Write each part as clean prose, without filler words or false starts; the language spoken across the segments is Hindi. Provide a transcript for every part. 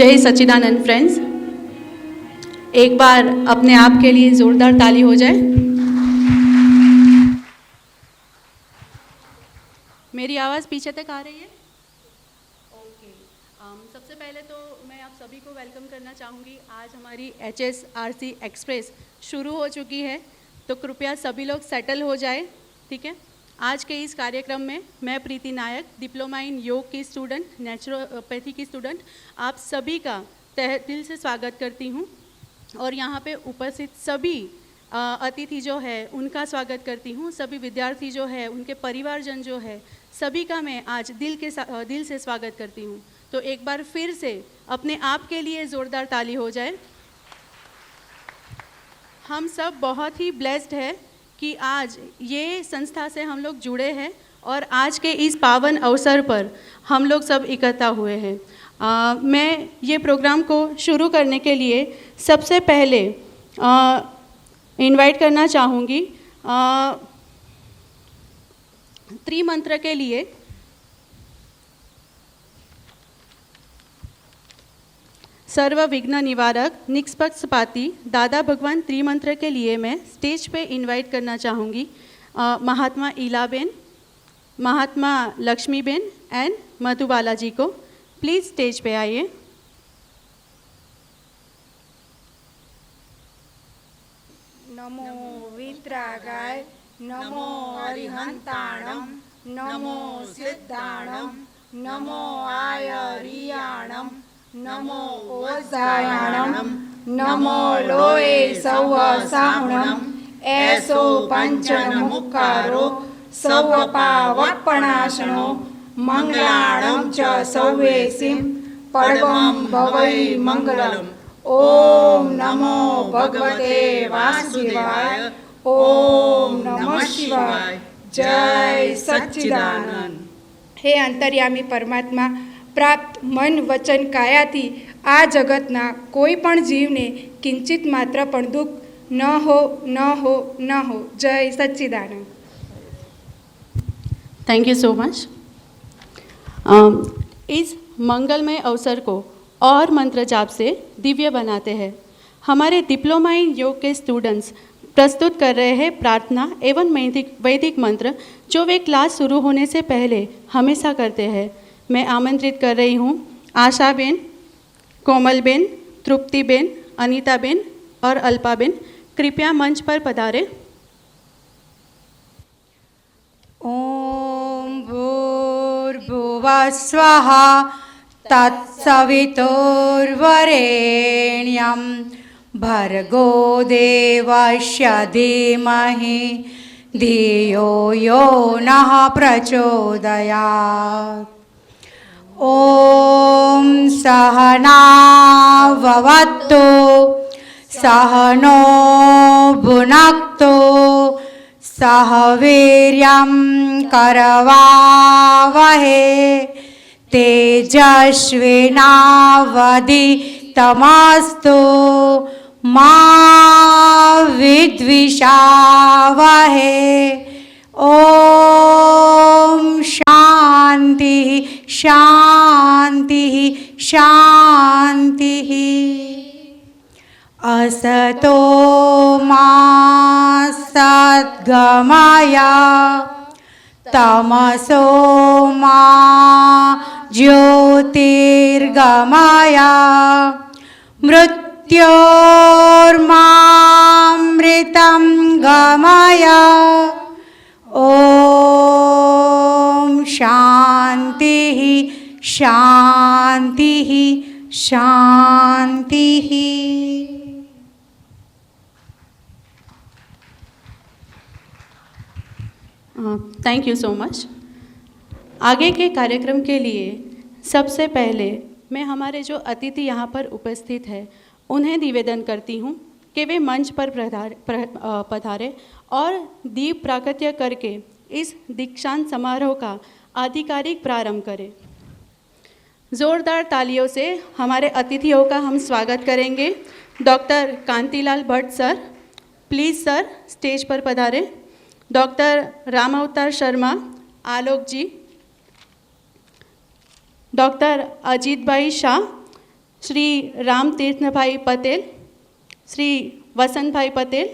जय सच्चिदानंद फ्रेंड्स, एक बार अपने आप के लिए ज़ोरदार ताली हो जाए। मेरी आवाज़ पीछे तक आ रही है? ओके। सबसे पहले तो मैं आप सभी को वेलकम करना चाहूँगी। आज हमारी HSRC एक्सप्रेस शुरू हो चुकी है, तो कृपया सभी लोग सेटल हो जाए, ठीक है। आज के इस कार्यक्रम में मैं प्रीति नायक, डिप्लोमा इन योग की स्टूडेंट, नेचुरोपैथी की स्टूडेंट, आप सभी का तहे दिल से स्वागत करती हूँ और यहाँ पे उपस्थित सभी अतिथि जो है उनका स्वागत करती हूँ। सभी विद्यार्थी जो है, उनके परिवारजन जो है, सभी का मैं आज दिल से स्वागत करती हूँ। तो एक बार फिर से अपने आप के लिए ज़ोरदार ताली हो जाए। हम सब बहुत ही ब्लेस्ड है कि आज ये संस्था से हम लोग जुड़े हैं और आज के इस पावन अवसर पर हम लोग सब इकट्ठा हुए हैं। मैं ये प्रोग्राम को शुरू करने के लिए सबसे पहले इनवाइट करना चाहूँगी त्रिमंत्र के लिए सर्व विघ्न निवारक निष्पक्षपाती दादा भगवान त्रिमंत्र के लिए मैं स्टेज पे इनवाइट करना चाहूँगी महात्मा इलाबेन, महात्मा लक्ष्मीबेन एंड मधुबाला जी को। प्लीज़ स्टेज पे आइए। नमो वित्रागाय, नमो अरिहंताणम, नमो सिद्धाणम, नमो आयरियाणम, नमो ओजायाणम, नमो लोए सौवसाहुणम, ऐसो पंचनमुखारो सौवपावपणाशनो मंगलाणं च सौवेसिं परमं भवै मंगलम्। ओम नमो भगवते वासुदेवाय, ओम नमः शिवाय। जय सच्चिदानंद। हे अंतर्यामी परमात्मा, प्राप्त मन वचन कायाથી આ જગતના કોઈ પણ જીવને કિંચિત માત્ર પણ દુઃખ ન हो न हो न हो। जय Sachchidanand. Thank you so much. इस मंगलमय अवसर को और मंत्र जाप से दिव्य बनाते हैं। हमारे डिप्लोमा इन योग के स्टूडेंट्स प्रस्तुत कर रहे हैं प्रार्थना एवं वैदिक मंत्र, जो वे क्लास शुरू होने से पहले हमेशा करते हैं। मैं आमंत्रित कर रही हूँ आशाबेन, कोमलबेन, तृप्तिबेन, अनीताबेन और अल्पाबेन, कृपया मंच पर पधारें। ओम भूर्भुवः स्वः तत्सवितुर्वरेण्यं भर्गो देवस्य धीमहि धियो यो नः प्रचोदयात्। ॐ सहनाववतु सहनो भुनक्तु सह वीर्यं करवावहे तेजस्विनावधीतमस्तु मा विद्विषावहे। ॐ शान्तिः शान्तिः शान्तिः। असतो मा सद्गमय, तमसो मा ज्योतिर्गमय, मृत्योर्मामृतं गमय। ॐ शान्तिः शान्तिः शान्तिः। Thank you so much. आगे के कार्यक्रम के लिए सबसे पहले मैं हमारे जो अतिथि यहाँ पर उपस्थित है उन्हें निवेदन करती हूँ कि वे मंच पर पधारे और दीप प्राकट्य करके इस दीक्षांत समारोह का आधिकारिक प्रारंभ करें। ज़ोरदार तालियों से हमारे अतिथियों का हम स्वागत करेंगे। Doctor Kantilal Bhatt sir, please sir stage पर पधारें। डॉक्टर राम अवतार शर्मा, आलोक जी, डॉक्टर अजीत भाई शाह, श्री राम तीर्थ भाई पटेल, श्री वसंत भाई पटेल।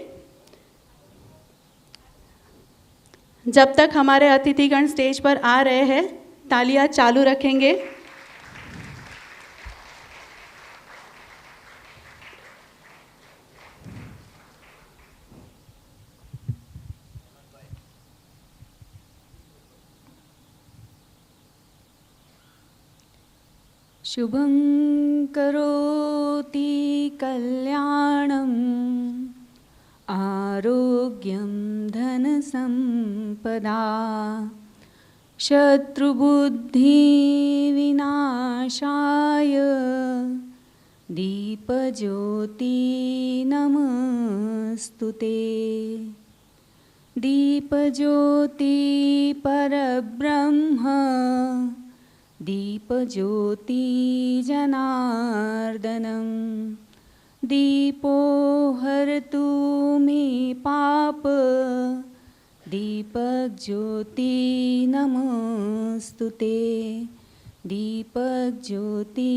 जब तक हमारे अतिथिगण स्टेज पर आ रहे हैं, तालियां चालू रखेंगे। शुभं करोति कल्याणं आरोग्यं धनसम्पदा शत्रुबुद्धिविनाशाय दीपज्योति नमस्तुते। दीपज्योति परब्रह्म दीपज्योति जनार्दनं दीपो हरतु मे पाप दीपज्योति नमस्तुते। दीपज्योति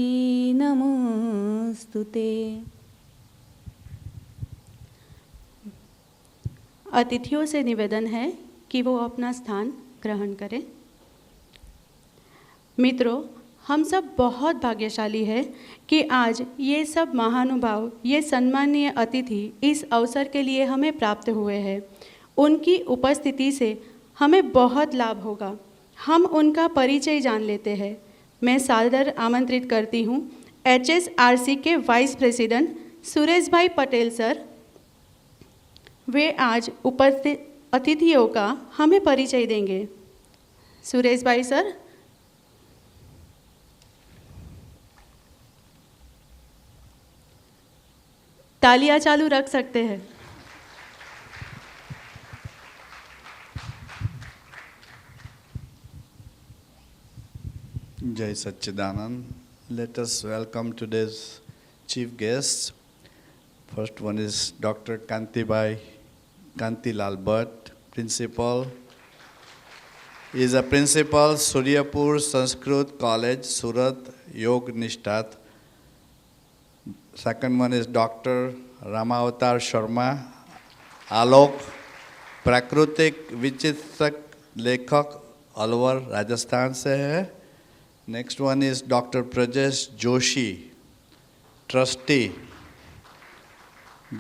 नमस्तुते। अतिथियों से निवेदन है कि वो अपना स्थान ग्रहण करें। मित्रों, हम सब बहुत भाग्यशाली हैं कि आज ये सब महानुभाव, ये सम्मानीय अतिथि इस अवसर के लिए हमें प्राप्त हुए हैं। उनकी उपस्थिति से हमें बहुत लाभ होगा। हम उनका परिचय जान लेते हैं। मैं सादर आमंत्रित करती हूँ HSRC के वाइस प्रेसिडेंट सुरेश भाई पटेल सर। वे आज उपस्थित अतिथियों का हमें परिचय देंगे। सुरेश भाई सर। तालियां चालू रख सकते हैं। Jai Satchidanand. Let us welcome today's chief guests. First one is Dr. Kanti Lal Bhatt, Principal. He is a Principal, Suryapur Sanskrit College, Surat, Yog Nishtat. Second one is Dr. Ramavatar Sharma, Alok, प्राकृतिक विचित्रक लेखक अलवर राजस्थान से है। Next one is doctor Prajnesh Joshi, trustee,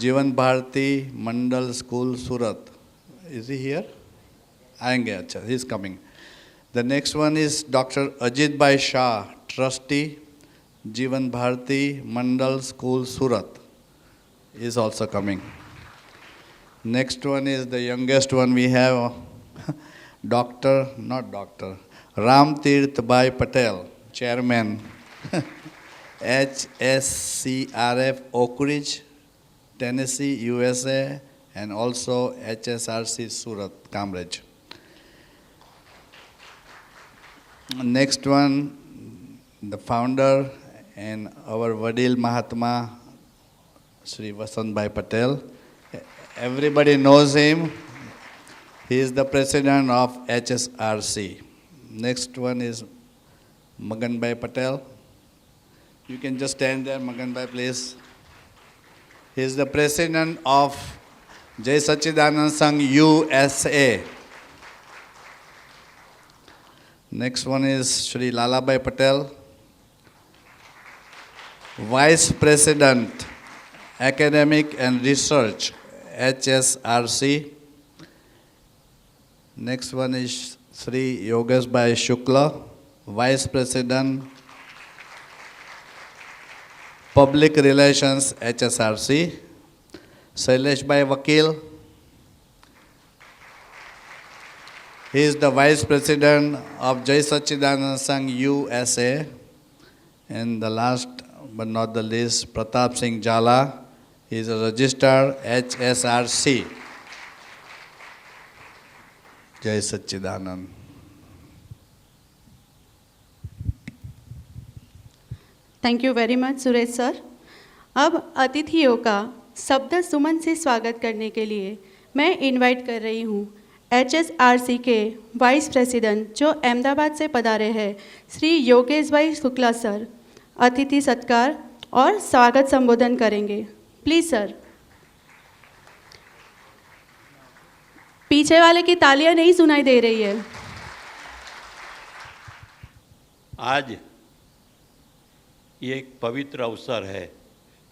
Jeevan Bharti Mandal school Surat. Is he here? आएंगे, अच्छा, he is coming. The next one is doctor Ajit bhai Shah, trustee, Jeevan Bharti Mandal school Surat, is also coming. Next one is the youngest one we have, Ram Tirth Bhai Patel, Chairman, HSCRF Oak Ridge, Tennessee, USA, and also HSRC Surat, Cambridge. Next one, the founder and our Vadil Mahatma, Sri Vasant Bhai Patel. Everybody knows him. He is the president of HSRC. Next one is Magan Bhai Patel. You can just stand there, Magan Bhai, please. He is the president of Jai Satchidanand Sangh USA. Next one is Sri Lalabai Patel, Vice President, Academic and Research, HSRC. Next one is Sri Yogesh Bhai Shukla, Vice President, Public Relations, HSRC. Shailesh Bhai Vakil, he is the Vice President of Jai Satchidanand Sangh USA. And the last but not the least, Pratap Singh Jala, he is a registered HSRC. Jai Satchidanand. Thank you very much Suresh sir. अब अतिथियों का शब्द सुमन से स्वागत करने के लिए मैं इनवाइट कर रही हूँ HSRC के वाइस प्रेसिडेंट जो अहमदाबाद से पधारे हैं, श्री योगेश भाई शुक्ला सर। अतिथि सत्कार और स्वागत संबोधन करेंगे। Please sir. पीछे वाले की तालियां नहीं सुनाई दे रही है। आज ये एक पवित्र अवसर है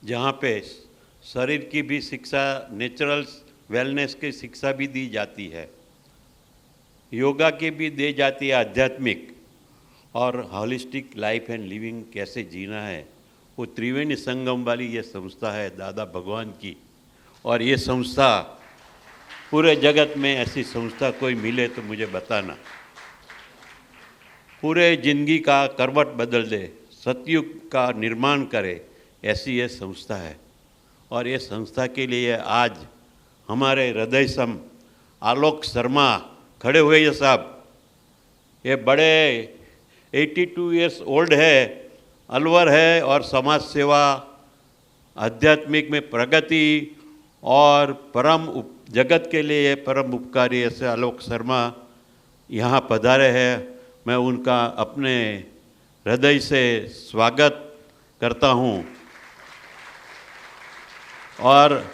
जहाँ पे शरीर की भी शिक्षा, नेचुरल वेलनेस की शिक्षा भी दी जाती है, योगा की भी दी जाती है, आध्यात्मिक और होलिस्टिक लाइफ एंड लिविंग कैसे जीना है, वो त्रिवेणी संगम वाली ये संस्था है दादा भगवान की। और ये संस्था पूरे जगत में ऐसी संस्था कोई मिले तो मुझे बताना। पूरे जिंदगी का करवट बदल दे, सतयुग का निर्माण करे, ऐसी ये संस्था है। और ये संस्था के लिए आज हमारे हृदय सम आलोक शर्मा खड़े हुए ये साहब, ये बड़े 82 इयर्स ओल्ड है, अलवर है और समाज सेवा, आध्यात्मिक में प्रगति और जगत के लिए परम उपकारी ऐसे आलोक शर्मा यहाँ पधारे हैं। मैं उनका अपने हृदय से स्वागत करता हूँ और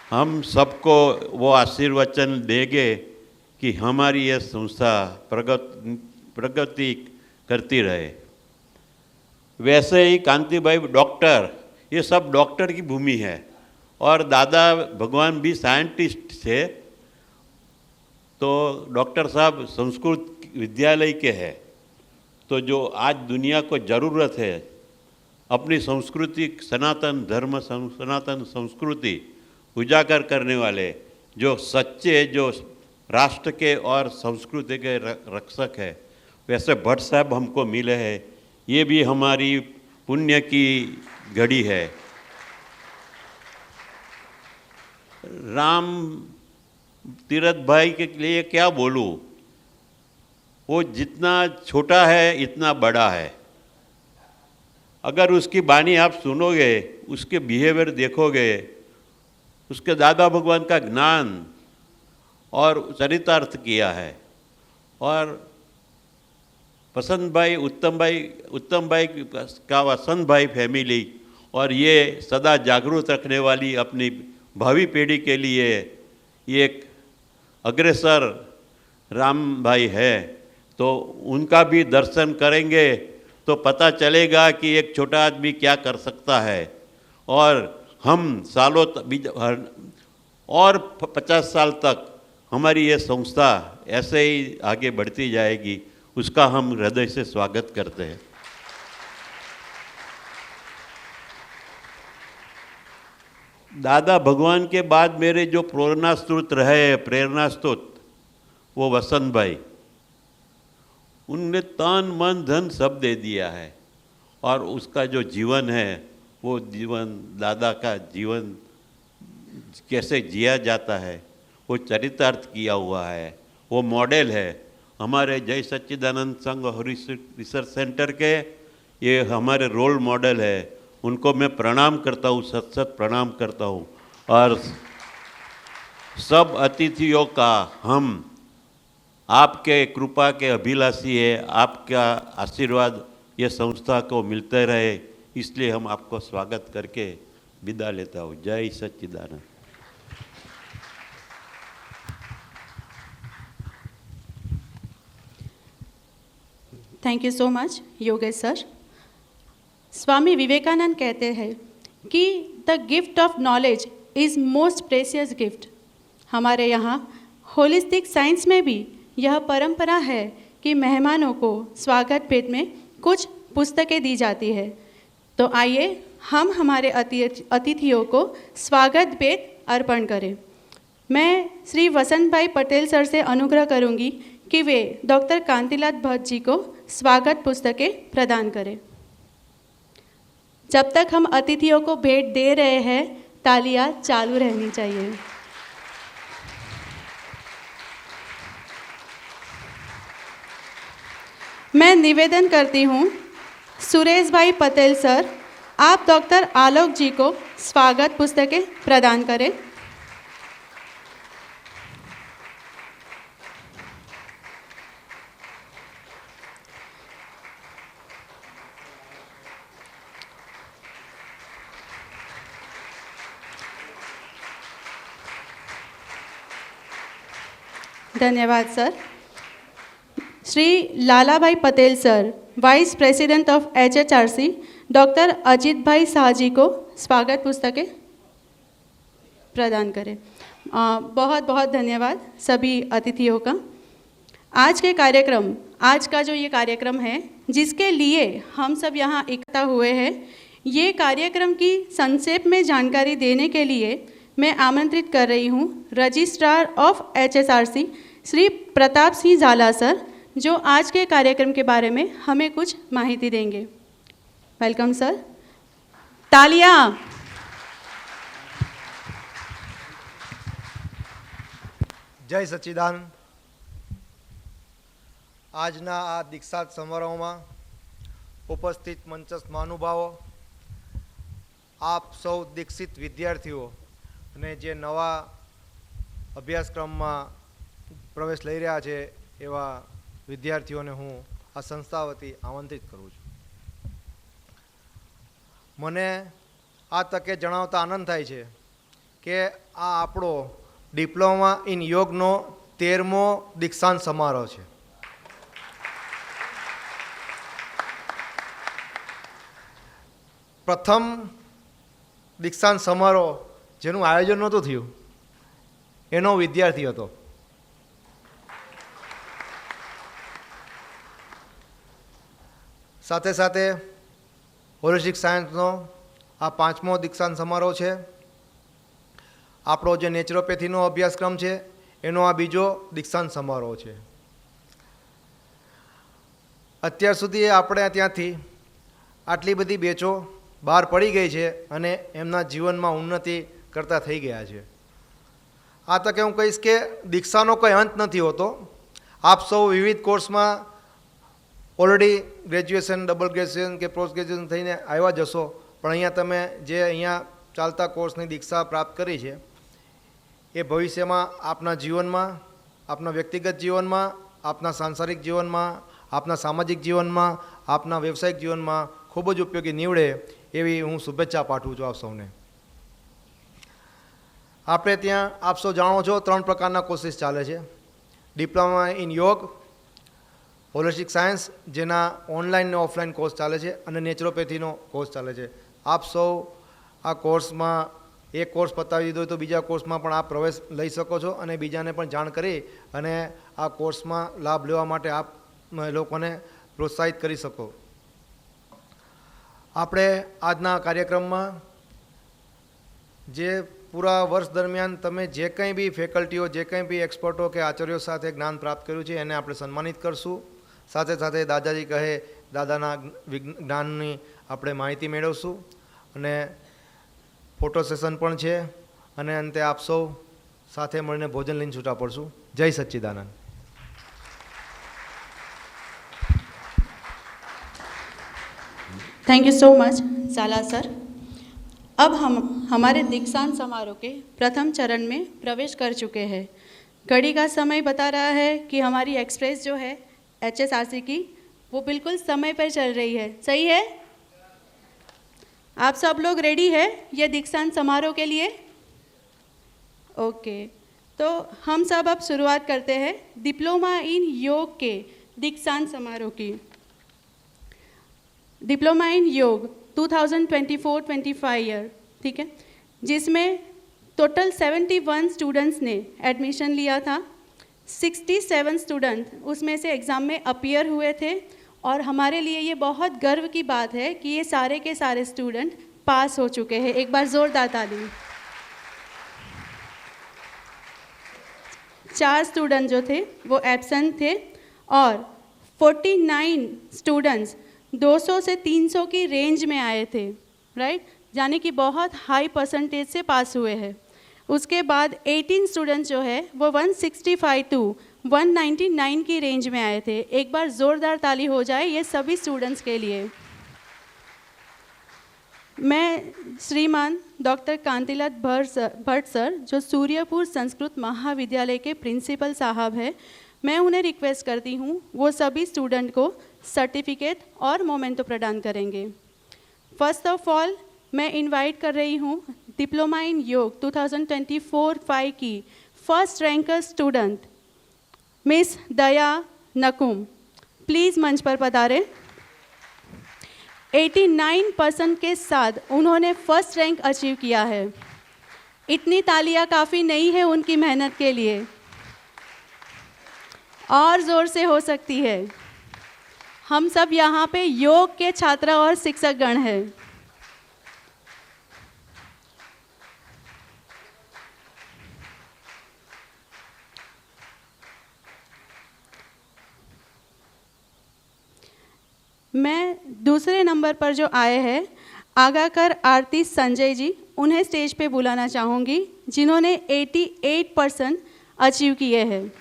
हम सबको वो आशीर्वचन देंगे कि हमारी ये संस्था प्रगति करती रहे। वैसे ही कांति भाई डॉक्टर, ये सब डॉक्टर की भूमि है और दादा भगवान भी साइंटिस्ट थे। तो डॉक्टर साहब संस्कृत विद्यालय के हैं, तो जो आज दुनिया को ज़रूरत है अपनी संस्कृति, सनातन धर्म, सनातन संस्कृति उजागर करने वाले, जो सच्चे, जो राष्ट्र के और संस्कृति के रक्षक है, वैसे भट्ट साहब हमको मिले हैं। ये भी हमारी पुण्य की घड़ी है। राम तीरथ भाई के लिए क्या बोलूँ, वो जितना छोटा है इतना बड़ा है। अगर उसकी बानी आप सुनोगे, उसके बिहेवियर देखोगे, उसके दादा भगवान का ज्ञान और चरितार्थ किया है। और उत्तम भाई का वसंत भाई फैमिली, और ये सदा जागरूक रखने वाली अपनी भावी पीढ़ी के लिए ये एक अग्रसर राम भाई है। तो उनका भी दर्शन करेंगे तो पता चलेगा कि एक छोटा आदमी क्या कर सकता है। और हम सालों और 50 साल तक हमारी ये संस्था ऐसे ही आगे बढ़ती जाएगी, उसका हम हृदय से स्वागत करते हैं। दादा भगवान के बाद मेरे जो प्रेरणा स्रोत रहे, प्रेरणा स्रोत, वो वसंत भाई, उनने तन मन धन सब दे दिया है। और उसका जो जीवन है, वो जीवन, दादा का जीवन कैसे जिया जाता है, वो चरितार्थ किया हुआ है, वो मॉडल है। हमारे जय सच्चिदानंद संघ रिसर्च सेंटर के ये हमारे रोल मॉडल है। उनको मैं प्रणाम करता हूँ, सत सत प्रणाम करता हूँ। और सब अतिथियों का हम आपके कृपा के अभिलाषी है, आपका आशीर्वाद ये संस्था को मिलते रहे, इसलिए हम आपको स्वागत करके विदा लेता हूँ। जय Sachchidanand. Thank you so much Yogesh sir. Swami Vivekananda कहते हैं कि the gift of knowledge is most precious gift. हमारे यहाँ होलिस्टिक साइंस में भी यह परंपरा है कि मेहमानों को स्वागत भेंट में कुछ पुस्तकें दी जाती है। तो आइए हम हमारे अतिथियों को स्वागत भेंट अर्पण करें। मैं श्री वसंत भाई पटेल सर से अनुग्रह करूंगी कि वे डॉक्टर कांतिलाल भट्ट जी को स्वागत पुस्तकें प्रदान करें। जब तक हम अतिथियों को भेंट दे रहे हैं, तालियां चालू रहनी चाहिए। मैं निवेदन करती हूँ, सुरेश भाई पटेल सर, आप डॉक्टर आलोक जी को स्वागत पुस्तकें प्रदान करें। धन्यवाद sir. Shri Lalabhai Patel sir, vice president of HHRC, doctor Ajit bhai Shah ji को स्वागत पुस्तकें प्रदान करें। बहुत बहुत धन्यवाद सभी अतिथियों का। आज का जो ये कार्यक्रम है जिसके लिए हम सब यहाँ इकट्ठा हुए हैं, ये कार्यक्रम की संक्षेप में जानकारी देने के लिए मैं आमंत्रित कर रही हूँ registrar of HSRC Shri Pratap Singh झाला सर, जो आज के कार्यक्रम के बारे में हमें कुछ माहिती देंगे। Welcome sir. तालियां। जय सच्चिदानंद। આજના આ દીક્ષાંત સમારોહમાં ઉપસ્થિત મંચસ્થ મહાનુભાવો, આપ સૌ દીક્ષિત વિદ્યાર્થીઓ અને જે નવા અભ્યાસક્રમમાં પ્રવેશ લઈ રહ્યા છે એવા વિદ્યાર્થીઓને હું આ સંસ્થા વતી આમંત્રિત કરું છું। મને આ તકે જણાવતા આનંદ થાય છે કે આ આપણો ડિપ્લોમા ઇન યોગનો 13મો દીક્ષાંત સમારોહ છે। પ્રથમ દીક્ષાંત સમારોહ જેનું આયોજન નહોતું થયું એનો વિદ્યાર્થી હતો। સાથે સાથે હોલિસ્ટિક સાયન્સનો આ 5મો દીક્ષાંત સમારોહ છે। આપણો જે નેચરોપેથીનો અભ્યાસક્રમ છે એનો આ બીજો દીક્ષાંત સમારોહ છે। અત્યાર સુધી આપણે ત્યાંથી આટલી બધી બેચો બહાર પડી ગઈ છે અને એમના જીવનમાં ઉન્નતિ કરતા થઈ ગયા છે। આ તકે હું કહીશ કે દીક્ષાનો કોઈ અંત નથી હોતો। આપ સૌ વિવિધ કોર્સમાં ઓલરેડી ગ્રેજ્યુએશન, ડબલ ગ્રેજ્યુએશન કે પોસ્ટ ગ્રેજ્યુએશન થઈને આવ્યા જ હશો, પણ અહીંયા તમે જે અહીંયા ચાલતા કોર્સની દીક્ષા પ્રાપ્ત કરી છે એ ભવિષ્યમાં આપના જીવનમાં, આપના વ્યક્તિગત જીવનમાં, આપના સાંસારિક જીવનમાં, આપના સામાજિક જીવનમાં, આપના વ્યવસાયિક જીવનમાં ખૂબ જ ઉપયોગી નીવડે એવી હું શુભેચ્છા પાઠવું છું આપ સૌને। આપણે ત્યાં આપ સૌ જાણો છો 3 પ્રકારના કોર્સીસ ચાલે છે। ડિપ્લોમા ઇન યોગ, હોલિસ્ટિક સાયન્સ જેના ઓનલાઈન અને ઓફલાઈન કોર્સ ચાલે છે, અને નેચરોપેથીનો કોર્સ ચાલે છે। આપ સૌ આ કોર્સમાં એક કોર્સ પતાવી દીધો હોય તો બીજા કોર્સમાં પણ આપ પ્રવેશ લઈ શકો છો અને બીજાને પણ જાણ કરી અને આ કોર્સમાં લાભ લેવા માટે આપ લોકોને પ્રોત્સાહિત કરી શકો। આપણે આજના કાર્યક્રમમાં જે પૂરા વર્ષ દરમિયાન તમે જે કંઈ બી ફેકલ્ટીઓ, જે કંઈ બી એક્સપર્ટો કે આચાર્યો સાથે જ્ઞાન પ્રાપ્ત કર્યું છે એને આપણે સન્માનિત કરશું। સાથે સાથે દાદાજી કહે દાદાના જ્ઞાનની આપણે માહિતી મેળવશું અને ફોટો સેશન પણ છે અને અંતે આપ સૌ સાથે મળીને ભોજન લઈને છૂટા પડશું। જય Sachchidanand. Thank you so much झाला सर। अब हम हमारे दीक्षांत समारोह के प्रथम चरण में प्रवेश कर चुके हैं। घड़ी का समय बता रहा है कि हमारी एक्सप्रेस जो है HSRC की वो बिल्कुल समय पर चल रही है। सही है? आप सब लोग रेडी है ये दीक्षांत समारोह के लिए? ओके, तो हम सब अब शुरुआत करते हैं डिप्लोमा इन योग के दीक्षांत समारोह की। डिप्लोमा इन योग 2024-25 ईयर, ठीक है, जिसमें टोटल 71 स्टूडेंट्स ने एडमिशन लिया था। 67 स्टूडेंट उसमें से एग्ज़ाम में अपीयर हुए थे और हमारे लिए ये बहुत गर्व की बात है कि ये सारे के सारे स्टूडेंट पास हो चुके हैं। एक बार ज़ोरदार ताली। 4 स्टूडेंट जो थे वो एब्सेंट थे और 49 स्टूडेंट्स 200 से 300 की रेंज में आए थे, राइट, यानी कि बहुत हाई परसेंटेज से पास हुए हैं। उसके बाद 18 स्टूडेंट्स जो है वो 165 टू 199 की रेंज में आए थे। एक बार ज़ोरदार ताली हो जाए ये सभी स्टूडेंट्स के लिए। मैं श्रीमान डॉक्टर कांतिलाल भट्ट सर, जो सूर्यपुर संस्कृत महाविद्यालय के प्रिंसिपल साहब हैं, मैं उन्हें रिक्वेस्ट करती हूँ वो सभी स्टूडेंट को सर्टिफिकेट और मोमेंटो प्रदान करेंगे। फर्स्ट ऑफ ऑल मैं इनवाइट कर रही हूँ डिप्लोमा इन योग 2024-5 की first ranker student miss Daya नकुम, please मंच पर पधारें। 89% के साथ उन्होंने फर्स्ट रैंक अचीव किया है। इतनी तालियां काफ़ी नहीं है उनकी मेहनत के लिए, और ज़ोर से हो सकती है। हम सब यहाँ पे योग के छात्र और शिक्षकगण हैं। मैं दूसरे नंबर पर जो आए हैं आगाकर आरती संजय जी, उन्हें स्टेज पे बुलाना चाहूँगी, जिन्होंने 88% अचीव किए हैं।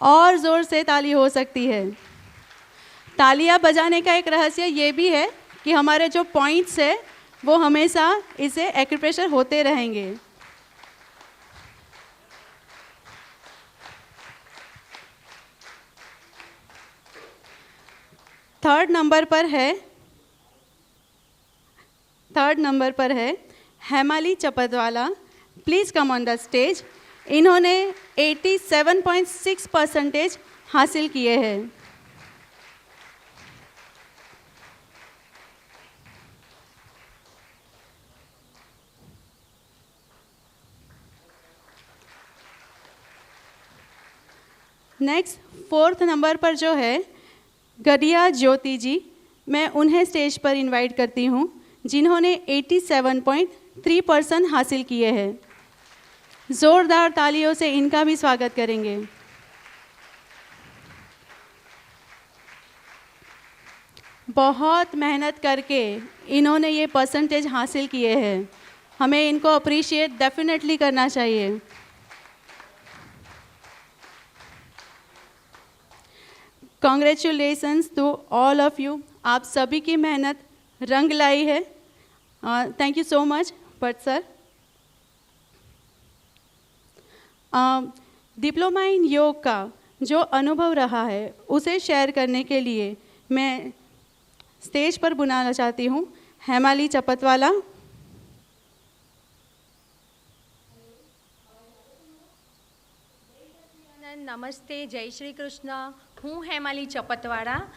और ज़ोर से ताली हो सकती है। तालियां बजाने का एक रहस्य ये भी है कि हमारे जो पॉइंट्स है वो हमेशा इसे एक्यूप्रेशर होते रहेंगे। थर्ड नंबर पर है Hemali Chapatwala, please come on the stage. इन्होंने 87.6% हासिल किए हैं। नेक्स्ट 4th नंबर पर जो है गदिया ज्योति जी, मैं उन्हें स्टेज पर इनवाइट करती हूँ, जिन्होंने 87.3% हासिल किए हैं। ज़ोरदार तालियों से इनका भी स्वागत करेंगे। बहुत मेहनत करके इन्होंने ये परसेंटेज हासिल किए हैं, हमें इनको अप्रिशिएट डेफिनेटली करना चाहिए। Congratulations to all of you, आप सभी की मेहनत रंग लाई है। Thank you so much Bhatt sir. Diploma in yoga का जो अनुभव रहा है उसे शेयर करने के लिए मैं स्टेज पर बुलाना चाहती हूँ हेमाली चपतवाला। નમસ્તે, જય શ્રી કૃષ્ણ. હું હેમાલી ચપતવાળા.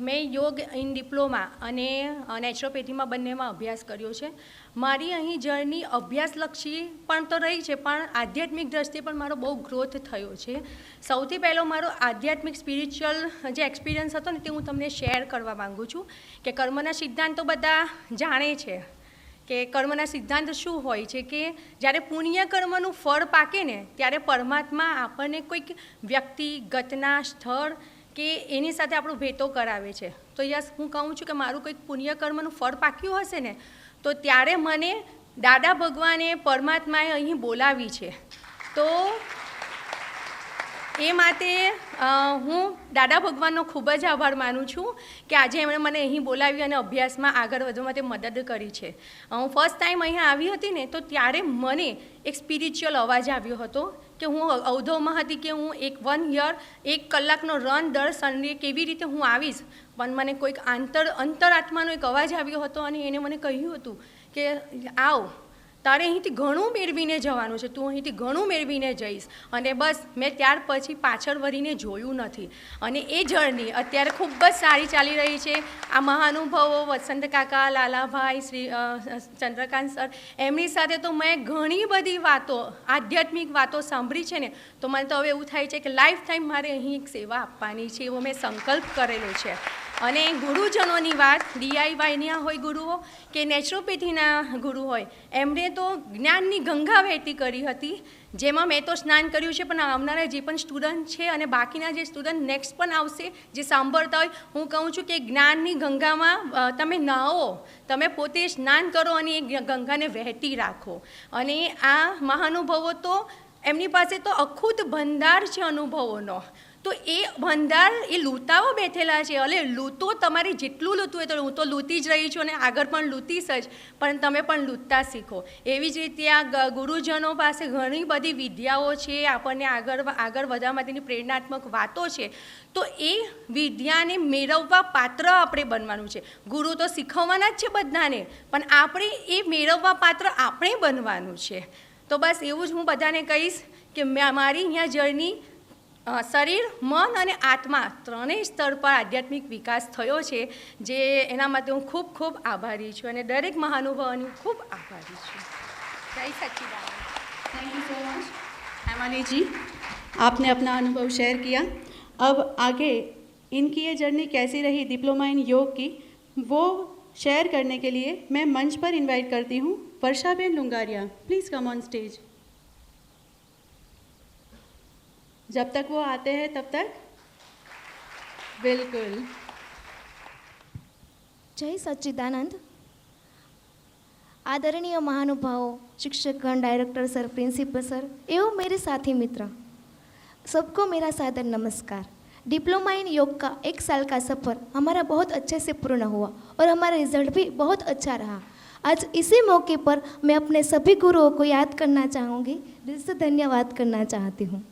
મેં યોગ ઇન ડિપ્લોમા અને નેચરોપેથીમાં બંનેમાં અભ્યાસ કર્યો છે. મારી અહીં જર્ની અભ્યાસલક્ષી પણ તો રહી છે, પણ આધ્યાત્મિક દ્રષ્ટિએ પણ મારો બહુ ગ્રોથ થયો છે. સૌથી પહેલો મારો આધ્યાત્મિક સ્પિરિચ્યુઅલ જે એક્સપિરિયન્સ હતો ને તે હું તમને શેર કરવા માગું છું કે કર્મના સિદ્ધાંતો બધા જાણે છે કે કર્મના સિદ્ધાંત શું હોય છે કે જ્યારે પુણ્ય કર્મનું ફળ પાકે ને ત્યારે પરમાત્મા આપણને કોઈક વ્યક્તિ, ઘટના, સ્થળ કે એની સાથે આપણો ભેટો કરાવે છે. તો યસ, હું કહું છું કે મારું કોઈક પુણ્ય કર્મનું ફળ પાક્યું હશે ને તો ત્યારે મને દાદા ભગવાને, પરમાત્માએ અહીં બોલાવી છે. તો એ માટે હું દાદા ભગવાનનો ખૂબ જ આભાર માનું છું કે આજે એમણે મને અહીં બોલાવી અને અભ્યાસમાં આગળ વધવા માટે મદદ કરી છે. હું ફર્સ્ટ ટાઈમ અહીંયા આવી હતી ને તો ત્યારે મને એક સ્પિરિચ્યુઅલ અવાજ આવ્યો હતો કે હું અવધવમાં હતી કે હું 1 યર 1 કલાકનો રન દર સન્ડે કેવી રીતે હું આવીશ, પણ મને કોઈક અંતરાત્માનો એક અવાજ આવ્યો હતો અને એને મને કહ્યું હતું કે આવ, તારે અહીંથી ઘણું મેળવીને જવાનું છે, તું અહીંથી ઘણું મેળવીને જઈશ. અને બસ મેં ત્યાર પછી પાછળ વળીને જોયું નથી. અને એ જર્ની અત્યારે ખૂબ જ સારી ચાલી રહી છે. આ મહાનુભાવો વસંત કાકા, લાલાભાઈ, શ્રી ચંદ્રકાંત સર, એમની સાથે તો મેં ઘણી બધી વાતો, આધ્યાત્મિક વાતો સાંભળી છે ને, તો મને તો હવે એવું થાય છે કે લાઈફ ટાઈમ મારે અહીં એક સેવા આપવાની છે, એવો મેં સંકલ્પ કરેલો છે. અને ગુરુજનોની વાત, DIYના હોય ગુરુઓ કે નેચરોપેથીના ગુરુ હોય, એમણે તો જ્ઞાનની ગંગા વહેતી કરી હતી, જેમાં મેં તો સ્નાન કર્યું છે, પણ આવનારા જે પણ સ્ટુડન્ટ છે અને બાકીના જે સ્ટુડન્ટ નેક્સ્ટ પણ આવશે જે સાંભળતા હોય, હું કહું છું કે જ્ઞાનની ગંગામાં તમે નાહો, તમે પોતે સ્નાન કરો અને એ ગંગાને વહેતી રાખો. અને આ મહાનુભાવો તો એમની પાસે તો અખૂટ ભંડાર છે અનુભવોનો. તો એ ભંડાર એ લૂંટાવા બેઠેલા છે. અલે લૂંટો, તમારે જેટલું લૂંટવું હોય તો હું તો લૂંટી જ રહી છું અને આગળ પણ લૂંટીશ જ, પણ તમે પણ લૂંટતા શીખો. એવી જ રીતે આ ગુરુજનો પાસે ઘણી બધી વિદ્યાઓ છે, આપણને આગળ વધવા માટેની પ્રેરણાત્મક વાતો છે. તો એ વિદ્યાને મેળવવા પાત્ર આપણે બનવાનું છે. ગુરુ તો શીખવવાના જ છે બધાને, પણ આપણે એ મેળવવા પાત્ર આપણે બનવાનું છે. તો બસ એવું જ હું બધાને કહીશ કે મારી અહીંયા જર્ની શરીર મન અને આત્મા ત્રણેય સ્તર પર આધ્યાત્મિક વિકાસ થયો છે, જે એના માટે હું ખૂબ ખૂબ આભારી છું અને દરેક મહાનુભાવોની ખૂબ આભારી છું. જય Sachchidanand. Thank you so much Hemali ji, आपने अपना अनुभव शेयर किया. अब आगे इनकी ये जर्नी कैसी रही डिप्लोमा इन योग की, वो शेयर करने के लिए मैं मंच पर इनवाइट करती हूँ Varshaben Lungaria. Please come on stage. जब तक वो आते हैं तब तक बिल्कुल. जय सच्चिदानंद. आदरणीय महानुभावों, शिक्षकगण, डायरेक्टर सर, प्रिंसिपल सर एवं मेरे साथी मित्र, सबको मेरा सादर नमस्कार. डिप्लोमा इन योग का 1 साल का सफ़र हमारा बहुत अच्छे से पूर्ण हुआ और हमारा रिजल्ट भी बहुत अच्छा रहा. आज इसी मौके पर मैं अपने सभी गुरुओं को याद करना चाहूँगी, दिल से धन्यवाद करना चाहती हूँ.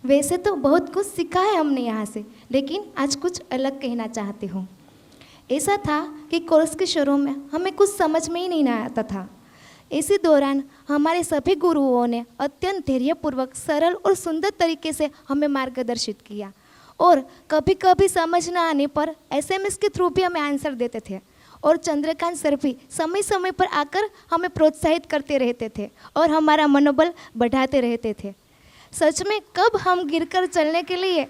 वैसे तो बहुत कुछ सीखा है हमने यहाँ से, लेकिन आज कुछ अलग कहना चाहती हूँ. ऐसा था कि कोर्स के शुरू में हमें कुछ समझ में ही नहीं आता था. इसी दौरान हमारे सभी गुरुओं ने अत्यंत धैर्यपूर्वक, सरल और सुंदर तरीके से हमें मार्गदर्शित किया और कभी कभी समझ न आने पर SMS के थ्रू भी हमें आंसर देते थे और चंद्रकांत सर भी समय समय पर आकर हमें प्रोत्साहित करते रहते थे और हमारा मनोबल बढ़ाते रहते थे. सच में कब हम गिरकर चलने के लिए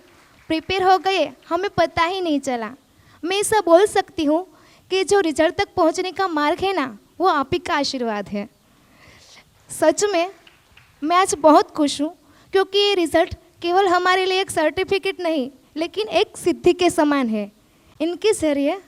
प्रिपेयर हो गए हमें पता ही नहीं चला. मैं ऐसा बोल सकती हूँ कि जो रिजल्ट तक पहुँचने का मार्ग है ना, वो आप ही का आशीर्वाद है. सच में मैं आज बहुत खुश हूँ, क्योंकि ये रिज़ल्ट केवल हमारे लिए एक सर्टिफिकेट नहीं, लेकिन एक सिद्धि के समान है. इनके ज़रिए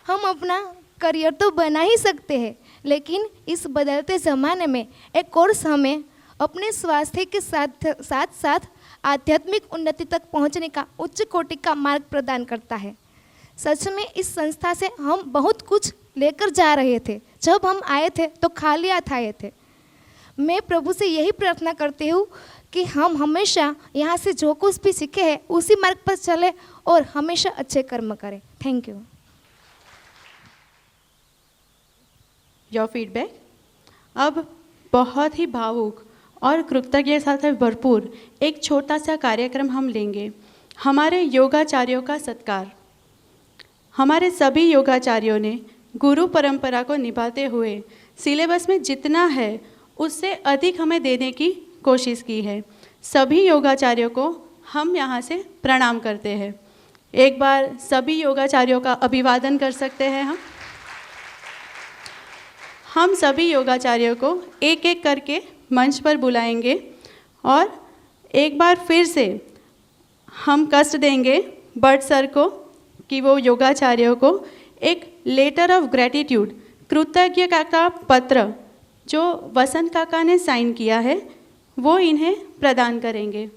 हम अपना करियर तो बना ही सकते हैं, लेकिन इस बदलते ज़माने में एक कोर्स हमें अपने स्वास्थ्य के साथ साथ आध्यात्मिक उन्नति तक पहुंचने का उच्च कोटि का मार्ग प्रदान करता है. सच में इस संस्था से हम बहुत कुछ लेकर जा रहे थे. जब हम आए थे तो खाली हाथ आए थे. मैं प्रभु से यही प्रार्थना करती हूँ कि हम हमेशा यहाँ से जो कुछ भी सीखे हैं उसी मार्ग पर चले और हमेशा अच्छे कर्म करें. Thank you. Your feedback. अब बहुत ही भावुक और कृतज्ञता से भरपूर एक छोटा सा कार्यक्रम हम लेंगे. हमारे योगाचार्यों का सत्कार. हमारे सभी योगाचार्यों ने गुरु परंपरा को निभाते हुए सिलेबस में जितना है उससे अधिक हमें देने की कोशिश की है. सभी योगाचार्यों को हम यहाँ से प्रणाम करते हैं. एक बार सभी योगाचार्यों का अभिवादन कर सकते हैं हम सभी योगाचार्यों को एक एक करके मंच पर बुलाएंगे और एक बार फिर से हम कष्ट देंगे भट्ट सर को कि वो योगाचार्यों को एक लेटर ऑफ ग्रैटिट्यूड, कृतज्ञता का पत्र जो वसंत काका ने साइन किया है वो इन्हें प्रदान करेंगे.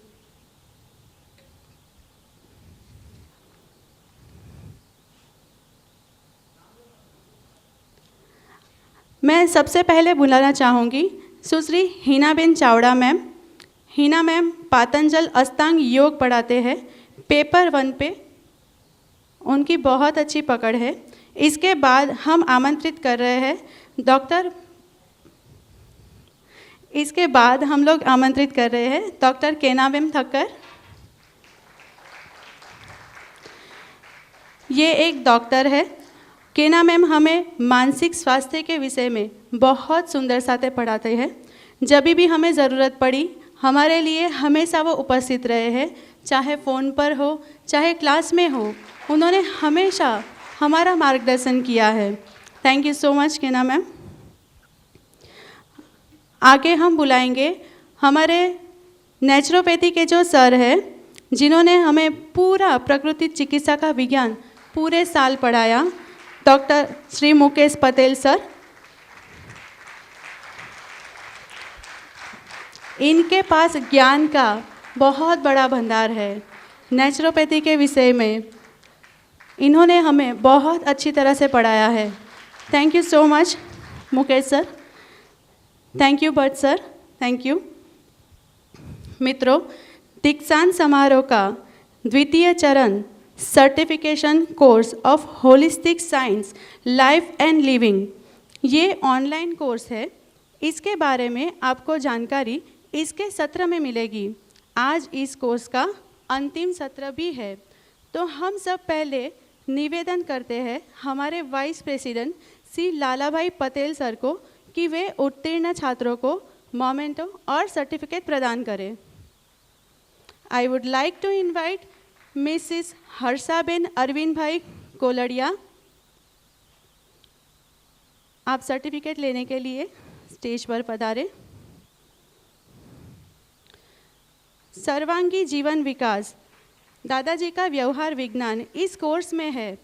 मैं सबसे पहले बुलाना चाहूँगी सुश्री हिनाबेन चावड़ा मैम. हिना मैम पातंजल अष्टांग योग पढ़ाते हैं. पेपर 1 पे उनकी बहुत अच्छी पकड़ है. इसके बाद हम आमंत्रित कर रहे हैं डॉक्टर केनाबेन थक्कर. ये एक डॉक्टर है. केना मैम हमें मानसिक स्वास्थ्य के विषय में बहुत सुंदर साथे पढ़ाते हैं. जब भी हमें ज़रूरत पड़ी हमारे लिए हमेशा वो उपस्थित रहे हैं, चाहे फ़ोन पर हो चाहे क्लास में हो. उन्होंने हमेशा हमारा मार्गदर्शन किया है. थैंक यू सो मच केना मैम. आगे हम बुलाएंगे हमारे नेचुरोपैथी के जो सर हैं जिन्होंने हमें पूरा प्रकृति चिकित्सा का विज्ञान पूरे साल पढ़ाया, डॉक्टर श्री मुकेश पटेल सर. इनके पास ज्ञान का बहुत बड़ा भंडार है नेचुरोपैथी के विषय में. इन्होंने हमें बहुत अच्छी तरह से पढ़ाया है. Thank you so much Mukesh sir. Thank you Bhatt sir. Thank you. मित्रों, दीक्षांत समारोह का द्वितीय चरण certification course of holistic science life and living, ये ऑनलाइन कोर्स है. इसके बारे में आपको जानकारी इसके सत्र में मिलेगी। आज इस कोर्स का अंतिम सत्र भी है, तो हम सब पहले निवेदन करते हैं हमारे वाइस प्रेसिडेंट श्री लाला भाई पटेल सर को कि वे उत्तीर्ण छात्रों को मोमेंटो और सर्टिफिकेट प्रदान करें। I would like to invite Mrs Harshaben Arvind bhai Koladiya. आप सर्टिफिकेट लेने के लिए स्टेज पर पधारें। सर्वांगी जीवन विकास, दादाजी का व्यवहार विज्ञान इस कोर्स में है।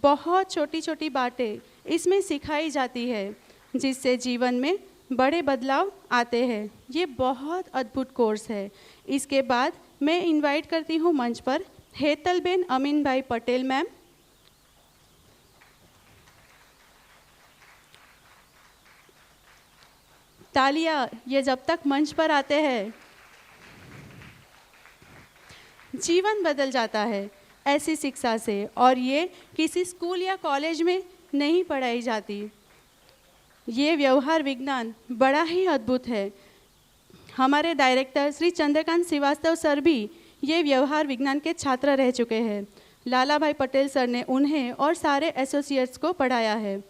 बहुत छोटी छोटी बातें इसमें सिखाई जाती है जिससे जीवन में बड़े बदलाव आते हैं। ये बहुत अद्भुत कोर्स है। इसके बाद मैं इनवाइट करती हूँ मंच पर हेतलबेन अमीन भाई पटेल मैम। तालियां, ये जब तक मंच पर आते हैं जीवन बदल जाता है ऐसी शिक्षा से, और ये किसी स्कूल या कॉलेज में नहीं पढ़ाई जाती। ये व्यवहार विज्ञान बड़ा ही अद्भुत है। हमारे डायरेक्टर श्री चंद्रकांत श्रीवास्तव सर भी ये व्यवहार विज्ञान के छात्र रह चुके हैं। लाला भाई पटेल सर ने उन्हें और सारे एसोसिएट्स को पढ़ाया है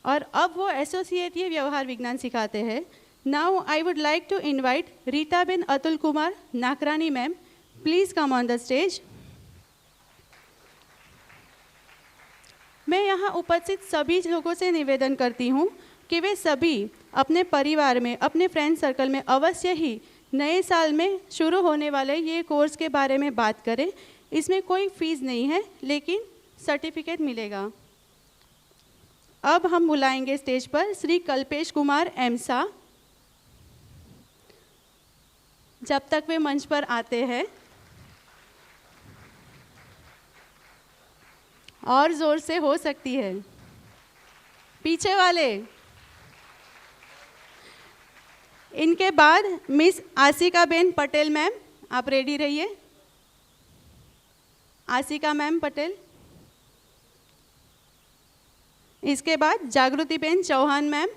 और अब वो एसोसिएट ये व्यवहार विज्ञान सिखाते हैं। Now I would like to invite Ritaben Atul Kumar Nakrani ma'am, please come on the stage. मैं यहाँ उपस्थित सभी लोगों से निवेदन करती हूँ कि वे सभी अपने परिवार में, अपने फ्रेंड सर्कल में अवश्य ही नए साल में शुरू होने वाले ये कोर्स के बारे में बात करें। इसमें कोई फीस नहीं है, लेकिन सर्टिफिकेट मिलेगा। अब हम बुलाएंगे स्टेज पर श्री कल्पेश कुमार एमसा। जब तक वे मंच पर आते हैं, और जोर से हो सकती है। पीछे वाले। इनके बाद मिस आसिका बेन पटेल मैम, आप रेडी रहिए। आसिका मैम पटेल। इसके बाद Jagriti ben Chauhan ma'am.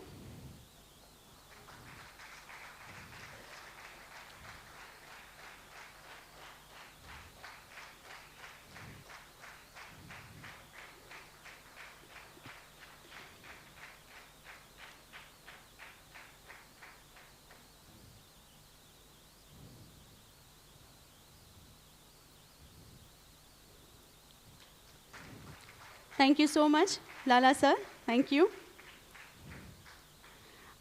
Thank you so much Lala sir, thank you.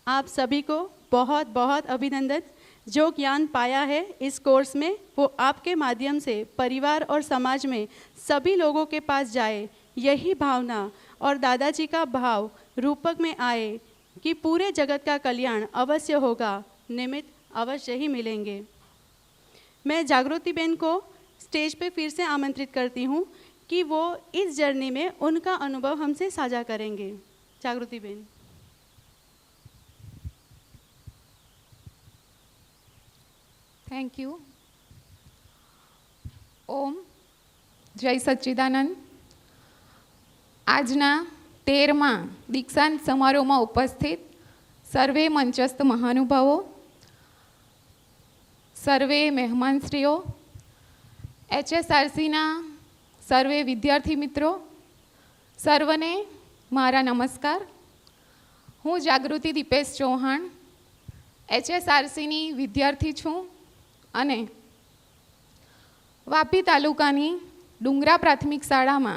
आप सभी को बहुत बहुत अभिनंदन। जो ज्ञान पाया है इस कोर्स में, वो आपके माध्यम से परिवार और समाज में सभी लोगों के पास जाए, यही भावना और दादाजी का भाव रूपक में आए कि पूरे जगत का कल्याण अवश्य होगा, निमित्त अवश्य ही मिलेंगे। मैं जागृति बेन को स्टेज पे फिर से आमंत्रित करती हूँ कि वो इस जर्नी में उनका अनुभव हमसे साझा करेंगे। जागृति बेन। Thank you. ओम जय सच्चिदानंद। આજના 13મા દીક્ષાંત સમારોહમાં ઉપસ્થિત સર્વે મંચસ્થ મહાનુભાવો, સર્વે મહેમાનશ્રીઓ, HSRCના સર્વે વિદ્યાર્થી મિત્રો, સર્વને મારા નમસ્કાર। હું જાગૃતિ દીપેશ ચૌહાણ HSRCની વિદ્યાર્થી છું અને વાપી તાલુકાની ડુંગરા પ્રાથમિક શાળામાં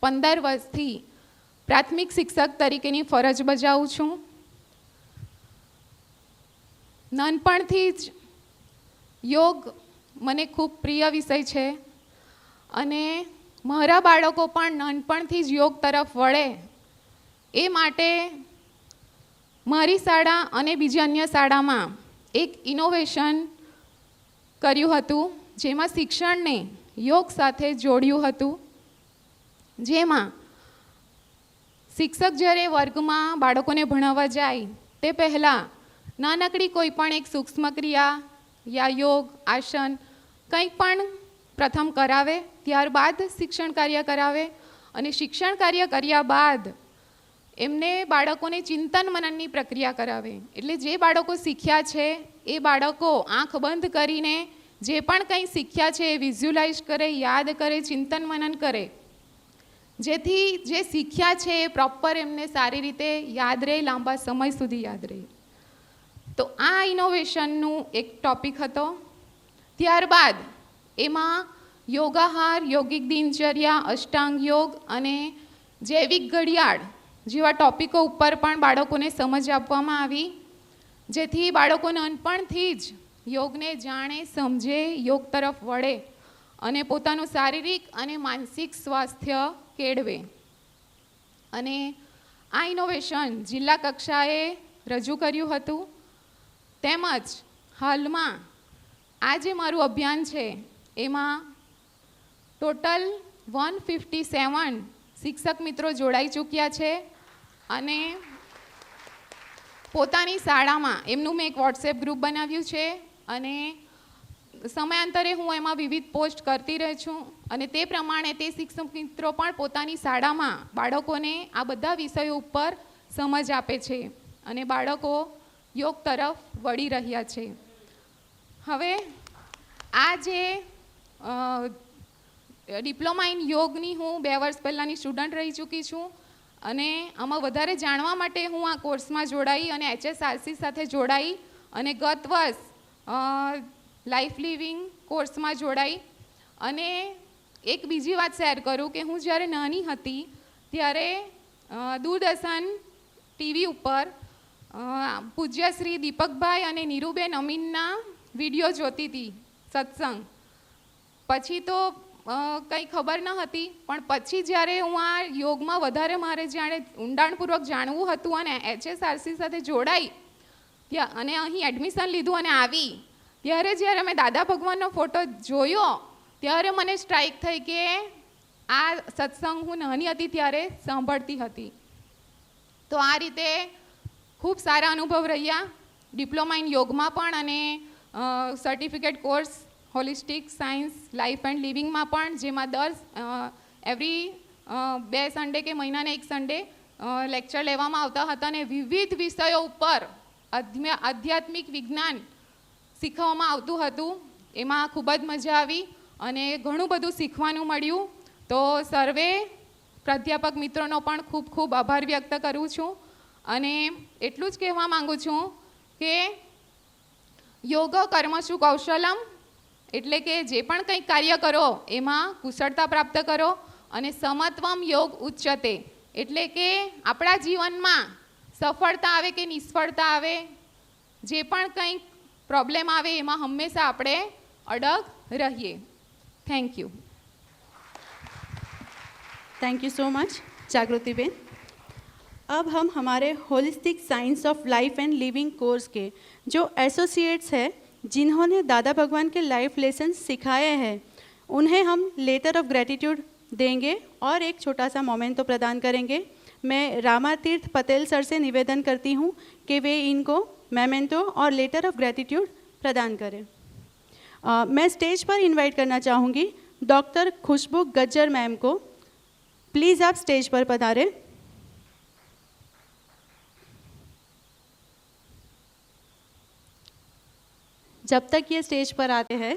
15 વર્ષથી પ્રાથમિક શિક્ષક તરીકેની ફરજ બજાવું છું। નાનપણથી જ યોગ મને ખૂબ પ્રિય વિષય છે અને મારા બાળકો પણ નાનપણથી જ યોગ તરફ વળે એ માટે મારી શાળા અને બીજી અન્ય શાળામાં એક ઇનોવેશન કર્યું હતું, જેમાં શિક્ષણને યોગ સાથે જોડ્યું હતું। જેમાં શિક્ષક જ્યારે વર્ગમાં બાળકોને ભણાવવા જાય તે પહેલાં નાનકડી કોઈ પણ એક સૂક્ષ્મ ક્રિયા યા યોગ આસન કંઈ પણ પ્રથમ કરાવે, ત્યારબાદ શિક્ષણ કાર્ય કરાવે અને શિક્ષણ કાર્ય કર્યા બાદ એમને બાળકોને ચિંતન મનનની પ્રક્રિયા કરાવે. એટલે જે બાળકો શીખ્યા છે એ બાળકો આંખ બંધ કરીને જે પણ કંઈ શીખ્યા છે એ વિઝ્યુલાઇઝ કરે, યાદ કરે, ચિંતન મનન કરે, જેથી જે શીખ્યા છે એ પ્રોપર એમને સારી રીતે યાદ રહે, લાંબા સમય સુધી યાદ રહે. તો આ ઇનોવેશનનું એક ટૉપિક હતો. ત્યારબાદ એમાં યોગાહાર, યોગિક દિનચર્યા, અષ્ટાંગ યોગ અને જૈવિક ઘડિયાળ જેવા ટૉપિકો ઉપર પણ બાળકોને સમજ આપવામાં આવી, જેથી બાળકો નાનપણથી જ યોગને જાણે, સમજે, યોગ તરફ વળે અને પોતાનું શારીરિક અને માનસિક સ્વાસ્થ્ય કેળવે. અને આ ઇનોવેશન જિલ્લા કક્ષાએ રજૂ કર્યું હતું. તેમજ હાલમાં આ જે મારું અભિયાન છે એમાં ટોટલ 157 શિક્ષક મિત્રો જોડાઈ ચૂક્યા છે અને પોતાની શાળામાં એમનું મેં એક વોટ્સએપ ગ્રુપ બનાવ્યું છે અને સમયાંતરે હું એમાં વિવિધ પોસ્ટ કરતી રહું છું અને તે પ્રમાણે તે શિક્ષક મિત્રો પણ પોતાની શાળામાં બાળકોને આ બધા વિષયો ઉપર સમજ આપે છે અને બાળકો યોગ તરફ વળી રહ્યા છે. હવે આ જે ડિપ્લોમા ઇન યોગની હું 2 વર્ષ પહેલાંની સ્ટુડન્ટ રહી ચૂકી છું અને આમાં વધારે જાણવા માટે હું આ કોર્સમાં જોડાઈ અને HSRC સાથે જોડાઈ અને ગત વર્ષ લાઈફ લિવિંગ કોર્સમાં જોડાઈ. અને એક બીજી વાત શેર કરું કે હું જ્યારે નાની હતી ત્યારે દૂરદર્શન ટીવી ઉપર પૂજ્ય શ્રી દીપકભાઈ અને નીરુબેન અમીનના વિડીયો જોતી હતી, સત્સંગ. પછી તો કંઈ ખબર ન હતી, પણ પછી જ્યારે હું આ યોગમાં વધારે મારે જાણે ઊંડાણપૂર્વક જાણવું હતું અને HSRC સાથે જોડાઈ અને અહીં એડમિશન લીધું અને આવી, ત્યારે જ્યારે મેં દાદા ભગવાનનો ફોટો જોયો ત્યારે મને સ્ટ્રાઇક થઈ કે આ સત્સંગ હું નાની હતી ત્યારે સાંભળતી હતી. તો આ રીતે ખૂબ સારા અનુભવ રહ્યા ડિપ્લોમા ઇન યોગમાં પણ અને certificate course holistic science life and લિવિંગમાં પણ, જેમાં એવરી 2 સન્ડે કે મહિનાને 1 સન્ડે લેક્ચર લેવામાં આવતા હતા અને વિવિધ વિષયો ઉપર આધ્યાત્મિક વિજ્ઞાન શીખવવામાં આવતું હતું. એમાં ખૂબ જ મજા આવી અને ઘણું બધું શીખવાનું મળ્યું. તો સર્વે પ્રાધ્યાપક મિત્રોનો પણ ખૂબ ખૂબ આભાર વ્યક્ત કરું છું અને એટલું જ કહેવા માગું છું કે યોગ કર્મસુ કૌશલમ, એટલે કે જે પણ કંઈક કાર્ય કરો એમાં કુશળતા પ્રાપ્ત કરો અને સમત્વમ યોગ ઉચ્ચતે, એટલે કે આપણા જીવનમાં સફળતા આવે કે નિષ્ફળતા આવે, જે પણ કંઈક प्रॉब्लम आवे एमा हमेशा આપણે અડગ રહીએ. Thank you. Thank you so much जागृति बेन. अब हम हमारे holistic science of life and living course के जो एसोसिएट्स हैं जिन्होंने दादा भगवान के लाइफ लेसन सिखाए हैं उन्हें हम लेटर ऑफ ग्रेटिट्यूड देंगे और एक छोटा सा मोमेंटो प्रदान करेंगे. मैं रामातीर्थ पटेल सर से निवेदन करती हूँ कि वे इनको मेमेंटो और लेटर ऑफ ग्रेटिट्यूड प्रदान करें. मैं स्टेज पर इनवाइट करना चाहूँगी डॉक्टर खुशबू गज्जर मैम को. प्लीज़ आप स्टेज पर पधारें. जब तक ये स्टेज पर आते हैं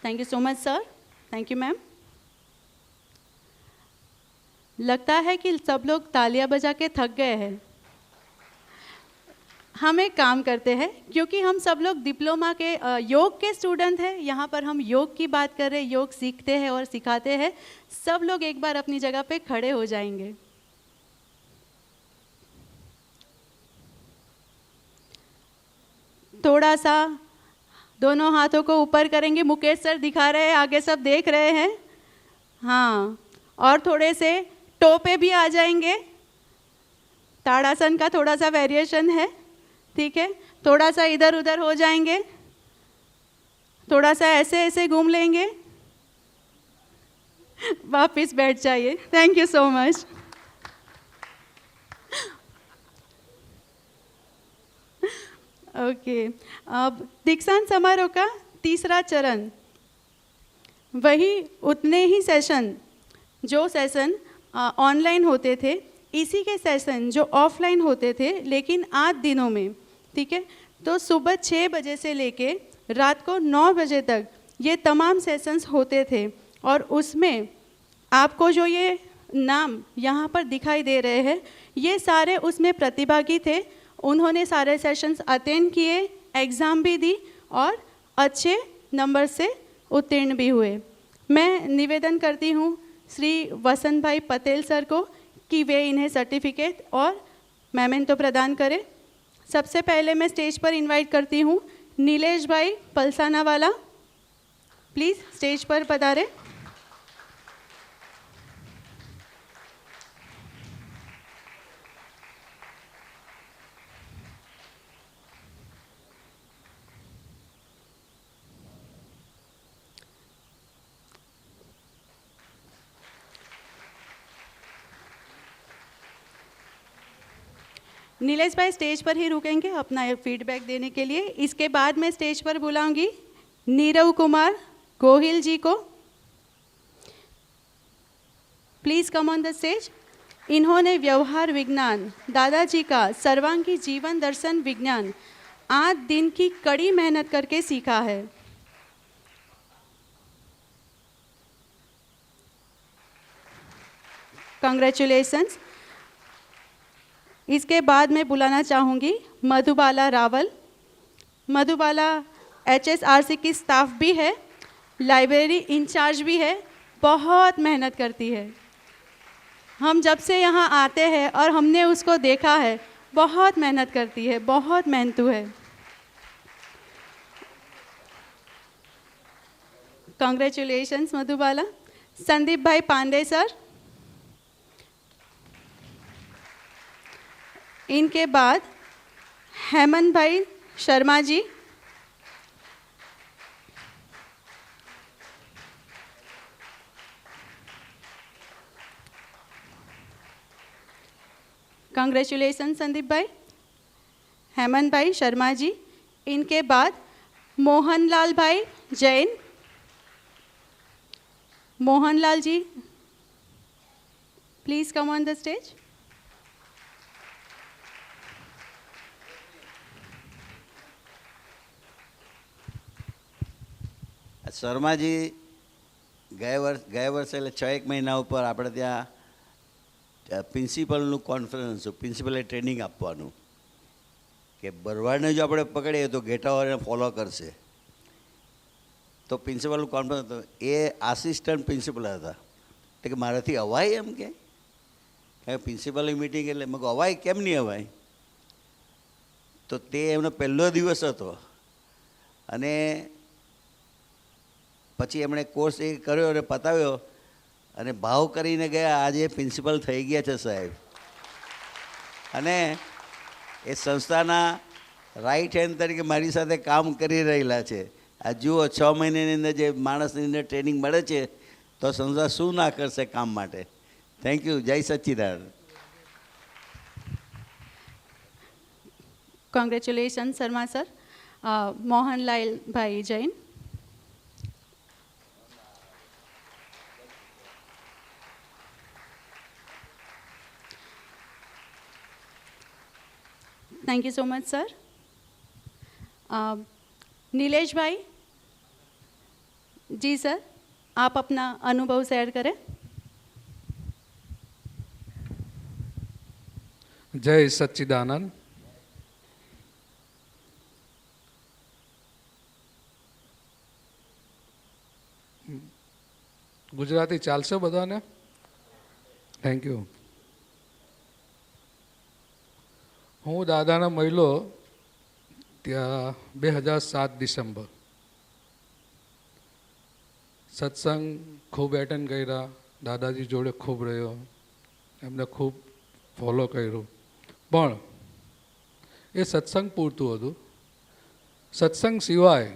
thank you so much sir. Thank you ma'am. लगता है कि सब लोग तालियां बजा के थक गए हैं. हम एक काम करते हैं, क्योंकि हम सब लोग डिप्लोमा के योग के स्टूडेंट हैं, यहाँ पर हम योग की बात कर रहे हैं, योग सीखते हैं और सिखाते हैं. सब लोग एक बार अपनी जगह पे खड़े हो जाएंगे. थोड़ा सा दोनों हाथों को ऊपर करेंगे. मुकेश सर दिखा रहे हैं, आगे सब देख रहे हैं. हाँ, और थोड़े से टो पे भी आ जाएंगे. ताड़ासन का थोड़ा सा वेरिएशन है, ठीक है. थोड़ा सा इधर उधर हो जाएंगे, थोड़ा सा ऐसे ऐसे घूम लेंगे, वापस बैठ जाइए. Thank you so much. Okay, अब दीक्षांत समारोह का तीसरा चरण, वही उतने ही सेशन जो सेशन ऑनलाइन होते थे, इसी के सेशन जो ऑफलाइन होते थे लेकिन 8 दिनों में, ठीक है। तो सुबह 6 बजे से लेके रात को 9 बजे तक ये तमाम सेशंस होते थे, और उसमें आपको जो ये नाम यहाँ पर दिखाई दे रहे हैं, ये सारे उसमें प्रतिभागी थे। उन्होंने सारे सेशंस अटेंड किए, एग्ज़ाम भी दी और अच्छे नंबर से उत्तीर्ण भी हुए। मैं निवेदन करती हूँ श्री वसंत भाई पटेल सर को कि वे इन्हें सर्टिफिकेट और मेमेंटो प्रदान करें। सबसे पहले मैं स्टेज पर इनवाइट करती हूँ नीलेश भाई पलसाना वाला, प्लीज़ स्टेज पर पधारें। नीलेश भाई स्टेज पर ही रुकेंगे अपना फीडबैक देने के लिए। इसके बाद मैं स्टेज पर बुलाऊंगी नीरव कुमार गोहिल जी को, please come on the stage. इन्होंने व्यवहार विज्ञान, दादाजी का सर्वांगी जीवन दर्शन विज्ञान 8 दिन की कड़ी मेहनत करके सीखा है। कंग्रेचुलेशंस। इसके बाद मैं बुलाना चाहूँगी मधुबाला रावल। मधुबाला HSRC की स्टाफ भी है, लाइब्रेरी इंचार्ज भी है, बहुत मेहनत करती है। हम जब से यहाँ आते हैं और हमने उसको देखा है, बहुत मेहनत करती है, बहुत मेहनतू है। कंग्रेचुलेशंस मधुबाला। संदीप भाई पांडे सर। इनके बाद हेमंत भाई शर्मा जी, कंग्रेचुलेशन संदीप भाई, हेमंत भाई शर्मा जी। इनके बाद Mohanlal bhai Jain. Mohanlal ji please come on the stage. શર્માજી ગયા વર્ષે એટલે 6 મહિના ઉપર આપણે ત્યાં પ્રિન્સિપલનું કોન્ફરન્સ, પ્રિન્સિપલે ટ્રેનિંગ આપવાનું કે ભરવાડને જો આપણે પકડીએ તો ઘેટાવાળાને ફોલો કરશે. તો પ્રિન્સિપલનું કોન્ફરન્સ હતો, એ આસિસ્ટન્ટ પ્રિન્સિપલ હતા. એટલે કે મારાથી અવાય એમ કે પ્રિન્સિપલની મિટિંગ એટલે મેં કહું અવાય કેમ નહીં અવાય. તો તે એમનો પહેલો દિવસ હતો અને પછી એમણે કોર્સ એ કર્યો અને પતાવ્યો અને ભાવ કરીને ગયા. આજે પ્રિન્સિપલ થઈ ગયા છે સાહેબ, અને એ સંસ્થાના રાઇટ હેન્ડ તરીકે મારી સાથે કામ કરી રહેલા છે. આ જુઓ 6 મહિનાની અંદર જે માણસની અંદર ટ્રેનિંગ મળે છે તો સંસ્થા શું ના કરશે કામ માટે. Thank you. જય Sachchidanand. Congratulation Sharma sir. Mohanlal bhai Jain. Thank you so much sir. Nilesh bhai ji sir, आप अपना अनुभव शेयर करें. जय सच्चिदानंद. गुजराती चालशे बधाने. Thank you. હું દાદાના મહિલો ત્યાં 2007 ડિસેમ્બર સત્સંગ ખૂબ એટેન્ડ કર્યા, દાદાજી જોડે ખૂબ રહ્યો, એમને ખૂબ ફોલો કર્યું. પણ એ સત્સંગ પૂરતું હતું. સત્સંગ સિવાય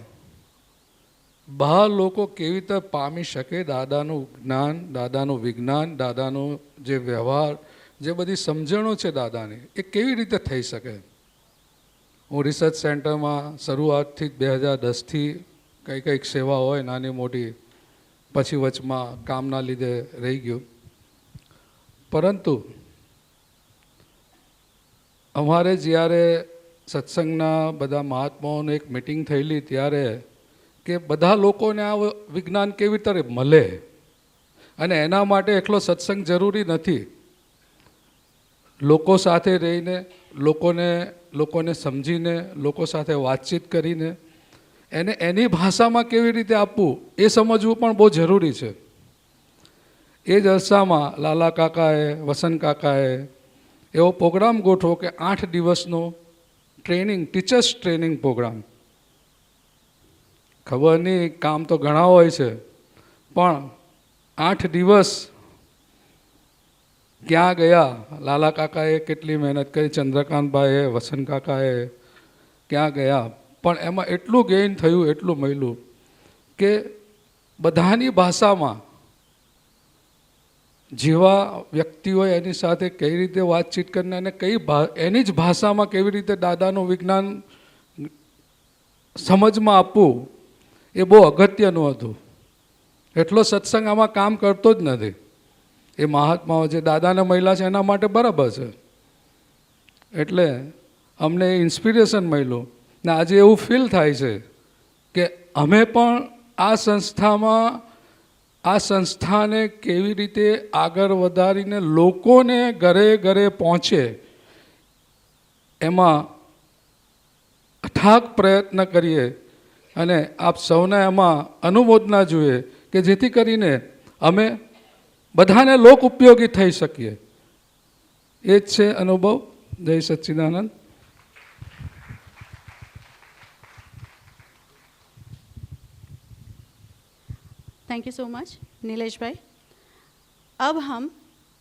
બહાર લોકો કેવી રીતે પામી શકે દાદાનું જ્ઞાન, દાદાનું વિજ્ઞાન, દાદાનો જે વ્યવહાર, જે બધી સમજણો છે દાદાની, એ કેવી રીતે થઈ શકે. હું રિસર્ચ સેન્ટરમાં શરૂઆતથી જ 2010થી કંઈક સેવા હોય નાની મોટી, પછી વચમાં કામના લીધે રહી ગયું. પરંતુ અમારે જ્યારે સત્સંગના બધા મહાત્માઓની એક મિટિંગ થયેલી ત્યારે કે બધા લોકોને આ વિજ્ઞાન કેવી રીતે મળે અને એના માટે એકલો સત્સંગ જરૂરી નથી. લોકો સાથે રહીને, લોકોને સમજીને, લોકો સાથે વાતચીત કરીને એને એની ભાષામાં કેવી રીતે આપવું એ સમજવું પણ બહુ જરૂરી છે. એ જ અરસામાં લાલા કાકાએ, વસંત કાકાએ એવો પ્રોગ્રામ ગોઠવો કે 8 દિવસનો ટ્રેનિંગ, ટીચર્સ ટ્રેનિંગ પ્રોગ્રામ. ખબર નહીં, કામ તો ઘણા હોય છે, પણ 8 દિવસ ક્યાં ગયા? લાલા કાકાએ કેટલી મહેનત કરી, ચંદ્રકાંતભાઈએ, વસંત કાકાએ ક્યાં ગયા? પણ એમાં એટલું ગેઇન થયું, એટલું મળ્યું કે બધાની ભાષામાં જેવા વ્યક્તિ હોય એની સાથે કઈ રીતે વાતચીત કરીને અને એની જ ભાષામાં કેવી રીતે દાદાનું વિજ્ઞાન સમજમાં આપવું એ બહુ અગત્યનું હતું. એટલો સત્સંગ આમાં કામ કરતો જ નથી. એ મહાત્માઓ જે દાદાને મળ્યા છે એના માટે બરાબર છે. એટલે અમને ઇન્સ્પિરેશન મળ્યું ને આજે એવું ફીલ થાય છે કે અમે પણ આ સંસ્થાને કેવી રીતે આગળ વધારીને લોકોને ઘરે ઘરે પહોંચે એમાં અથાગ પ્રયત્ન કરીએ અને આપ સૌને એમાં અનુમોદના જોઈએ કે જેથી કરીને અમે બધાને લોક ઉપયોગી થઈ શકીએ. એ જ છે અનુભવ. જય Sachchidanand. Thank you so much Nilesh bhai. अब हम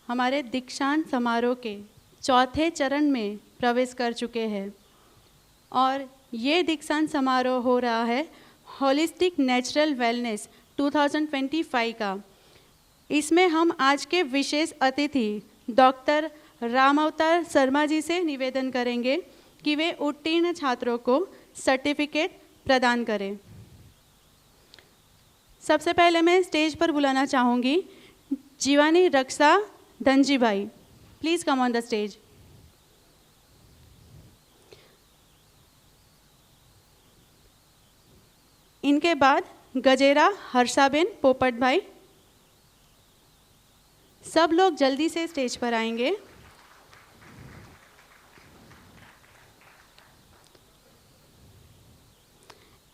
हमारे दीक्षांत समारोह के चौथे चरण में प्रवेश कर चुके हैं और ये दीक्षांत समारोह हो रहा है होलिस्टिक नेचुरल वेलनेस 2025 का. इसमें हम आज के विशेष अतिथि डॉक्टर रामावतार शर्मा जी से निवेदन करेंगे कि वे उत्तीर्ण छात्रों को सर्टिफिकेट प्रदान करें. सबसे पहले मैं स्टेज पर बुलाना चाहूँगी जीवानी रक्षा धनजी भाई. Please come on the stage. इनके बाद गजेरा हर्षाबेन पोपट भाई. सब लोग जल्दी से स्टेज पर आएंगे.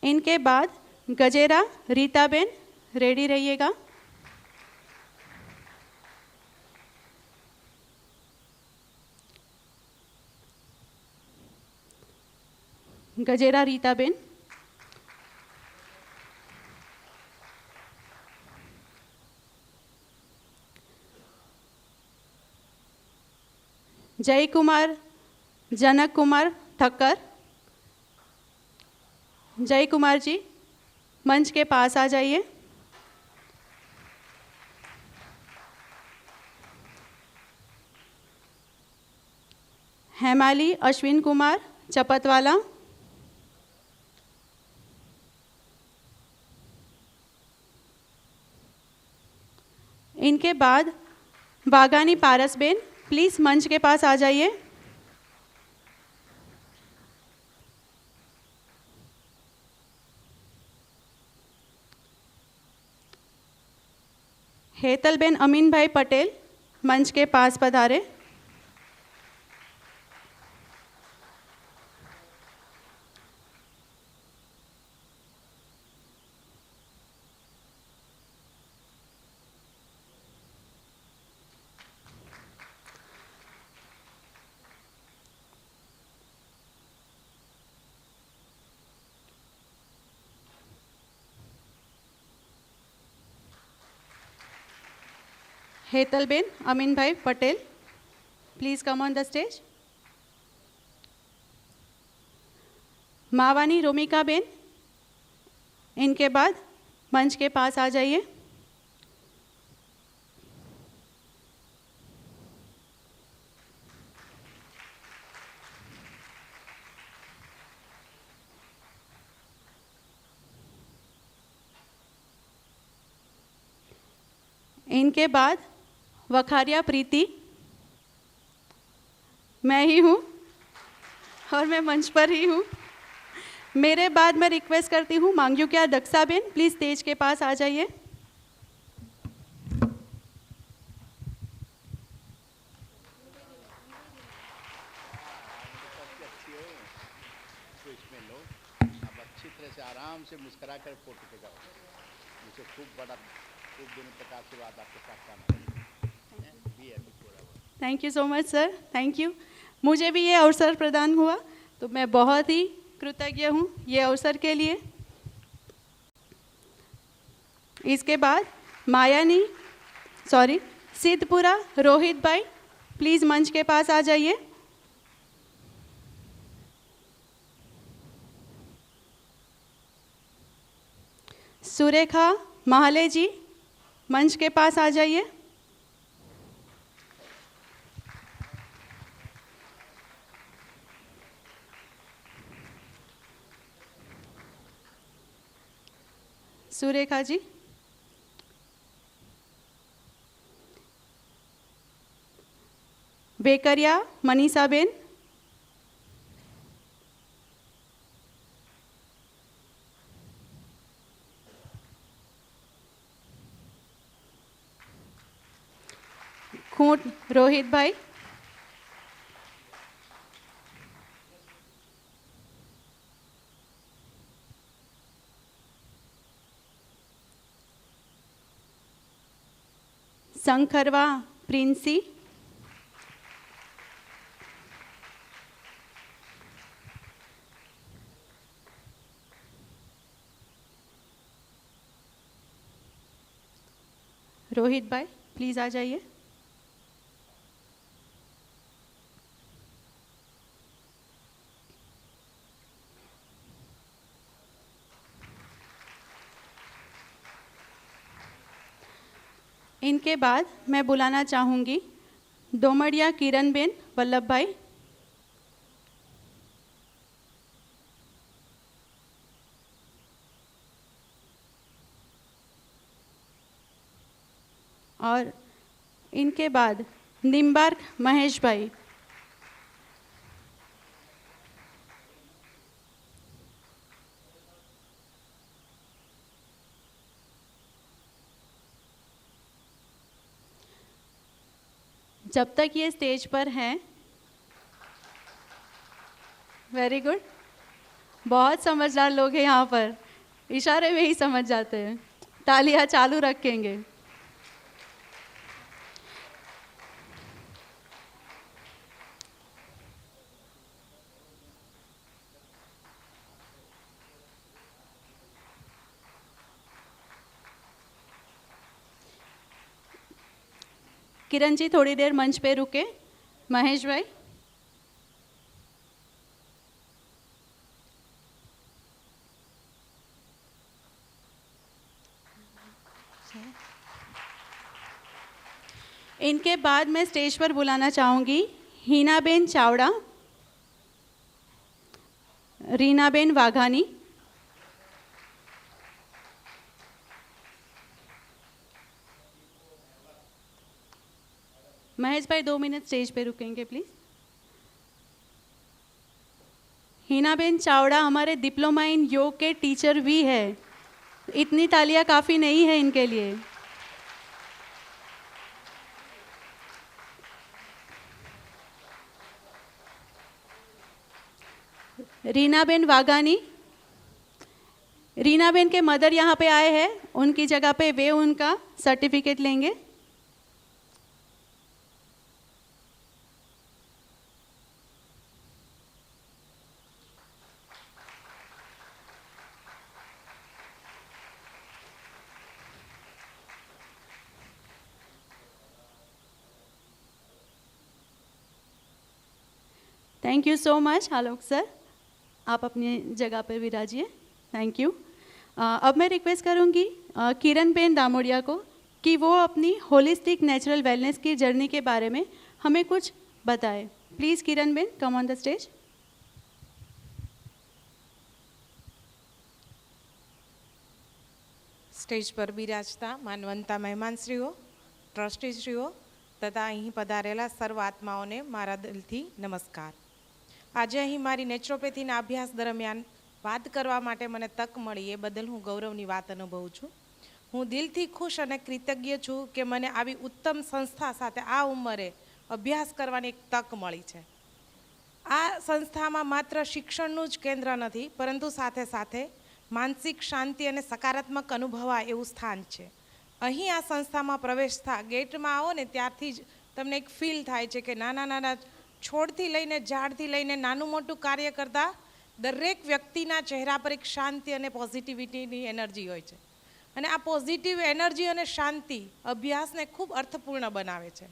इनके बाद गजेरा रीताबेन, रेडी रहिएगा. गजेरा रीताबेन. जय कुमार जनक कुमार ठक्कर. जय कुमार जी मंच के पास आ जाइए. हेमाली अश्विन कुमार चपतवाला. इनके बाद बागानी पारसबेन, प्लीज़ मंच के पास आ जाइए. हेतलबेन अमीन भाई पटेल मंच के पास पधारे. Hetalben Amin bhai Patel, please come on the stage. Mavani Romika ben, इनके बाद मंच के पास आ जाइए. इनके बाद वखारिया प्रीति, मैं ही हूँ और मैं मंच पर ही हूँ। मेरे बाद मैं रिक्वेस्ट करती हूँ मांग्यू क्या दक्षा बेन, प्लीज़ स्टेज के पास आ जाइए। आराम से मुस्कुरा कर फोटो खिंचाओ। मुझे खूब दिनों तक आशीर्वाद आपके साथ काम करें। Thank you so much sir, thank you. मुझे भी ये अवसर प्रदान हुआ तो मैं बहुत ही कृतज्ञ हूँ ये अवसर के लिए। इसके बाद सिद्धपुरा रोहित भाई, प्लीज़ मंच के पास आ जाइए। सुरेखा महाले जी, मंच के पास आ जाइए। सुरेखा जी, बेकरिया मनीषा बेन, खूंट रोहित भाई, संखरवा प्रिंसी, रोहित भाई प्लीज आ जाइए। इनके बाद मैं बुलाना चाहूँगी डोमड़िया किरण बेन वल्लभ भाई, और इनके बाद निम्बार्क महेश भाई, जब तक ये स्टेज पर हैं, वेरी गुड, बहुत समझदार लोग हैं यहाँ पर, इशारे में ही समझ जाते हैं, तालियां चालू रखेंगे। किरण जी थोड़ी देर मंच पे रुके। महेश भाई, इनके बाद मैं स्टेज पर बुलाना चाहूँगी हीनाबेन चावड़ा, रीनाबेन वाघानी, महेश भाई 2 मिनट स्टेज पे रुकेंगे प्लीज। हीनाबेन चावड़ा हमारे डिप्लोमा इन योग के टीचर भी है, इतनी तालियां काफ़ी नहीं है इनके लिए। रीनाबेन वाघानी, रीनाबेन के मदर यहाँ पे आए हैं, उनकी जगह पे वे उनका सर्टिफिकेट लेंगे। Thank you so much Alok sir, आप अपनी जगह पर विराजिए। Thank you. अब मैं रिक्वेस्ट करूंगी किरण बेन दामोड़िया को कि वो अपनी होलिस्टिक नेचुरल वेलनेस की जर्नी के बारे में हमें कुछ बताए। Please Kiran Ben, come on the stage. Stage પર બિરાજતા માનવંતા મહેમાનશ્રીઓ, ટ્રસ્ટીશ્રીઓ તથા અહીં પધારેલા સર્વ આત્માઓને મારા દિલથી નમસ્કાર. આજે અહીં મારી નેચરોપેથીના અભ્યાસ દરમિયાન વાત કરવા માટે મને તક મળી એ બદલ હું ગૌરવની વાત અનુભવું છું. હું દિલથી ખુશ અને કૃતજ્ઞ છું કે મને આવી ઉત્તમ સંસ્થા સાથે આ ઉંમરે અભ્યાસ કરવાની એક તક મળી છે. આ સંસ્થામાં માત્ર શિક્ષણનું જ કેન્દ્ર નથી, પરંતુ સાથે સાથે માનસિક શાંતિ અને સકારાત્મક અનુભવાય એવું સ્થાન છે. અહીં આ સંસ્થામાં પ્રવેશતા ગેટમાં આવો ને ત્યારથી જ તમને એક ફીલ થાય છે કે નાના નાના છોડથી લઈને ઝાડથી લઈને નાનું મોટું કાર્ય કરતા દરેક વ્યક્તિના ચહેરા પર એક શાંતિ અને પોઝિટિવિટીની એનર્જી હોય છે. અને આ પોઝિટિવ એનર્જી અને શાંતિ અભ્યાસને ખૂબ અર્થપૂર્ણ બનાવે છે.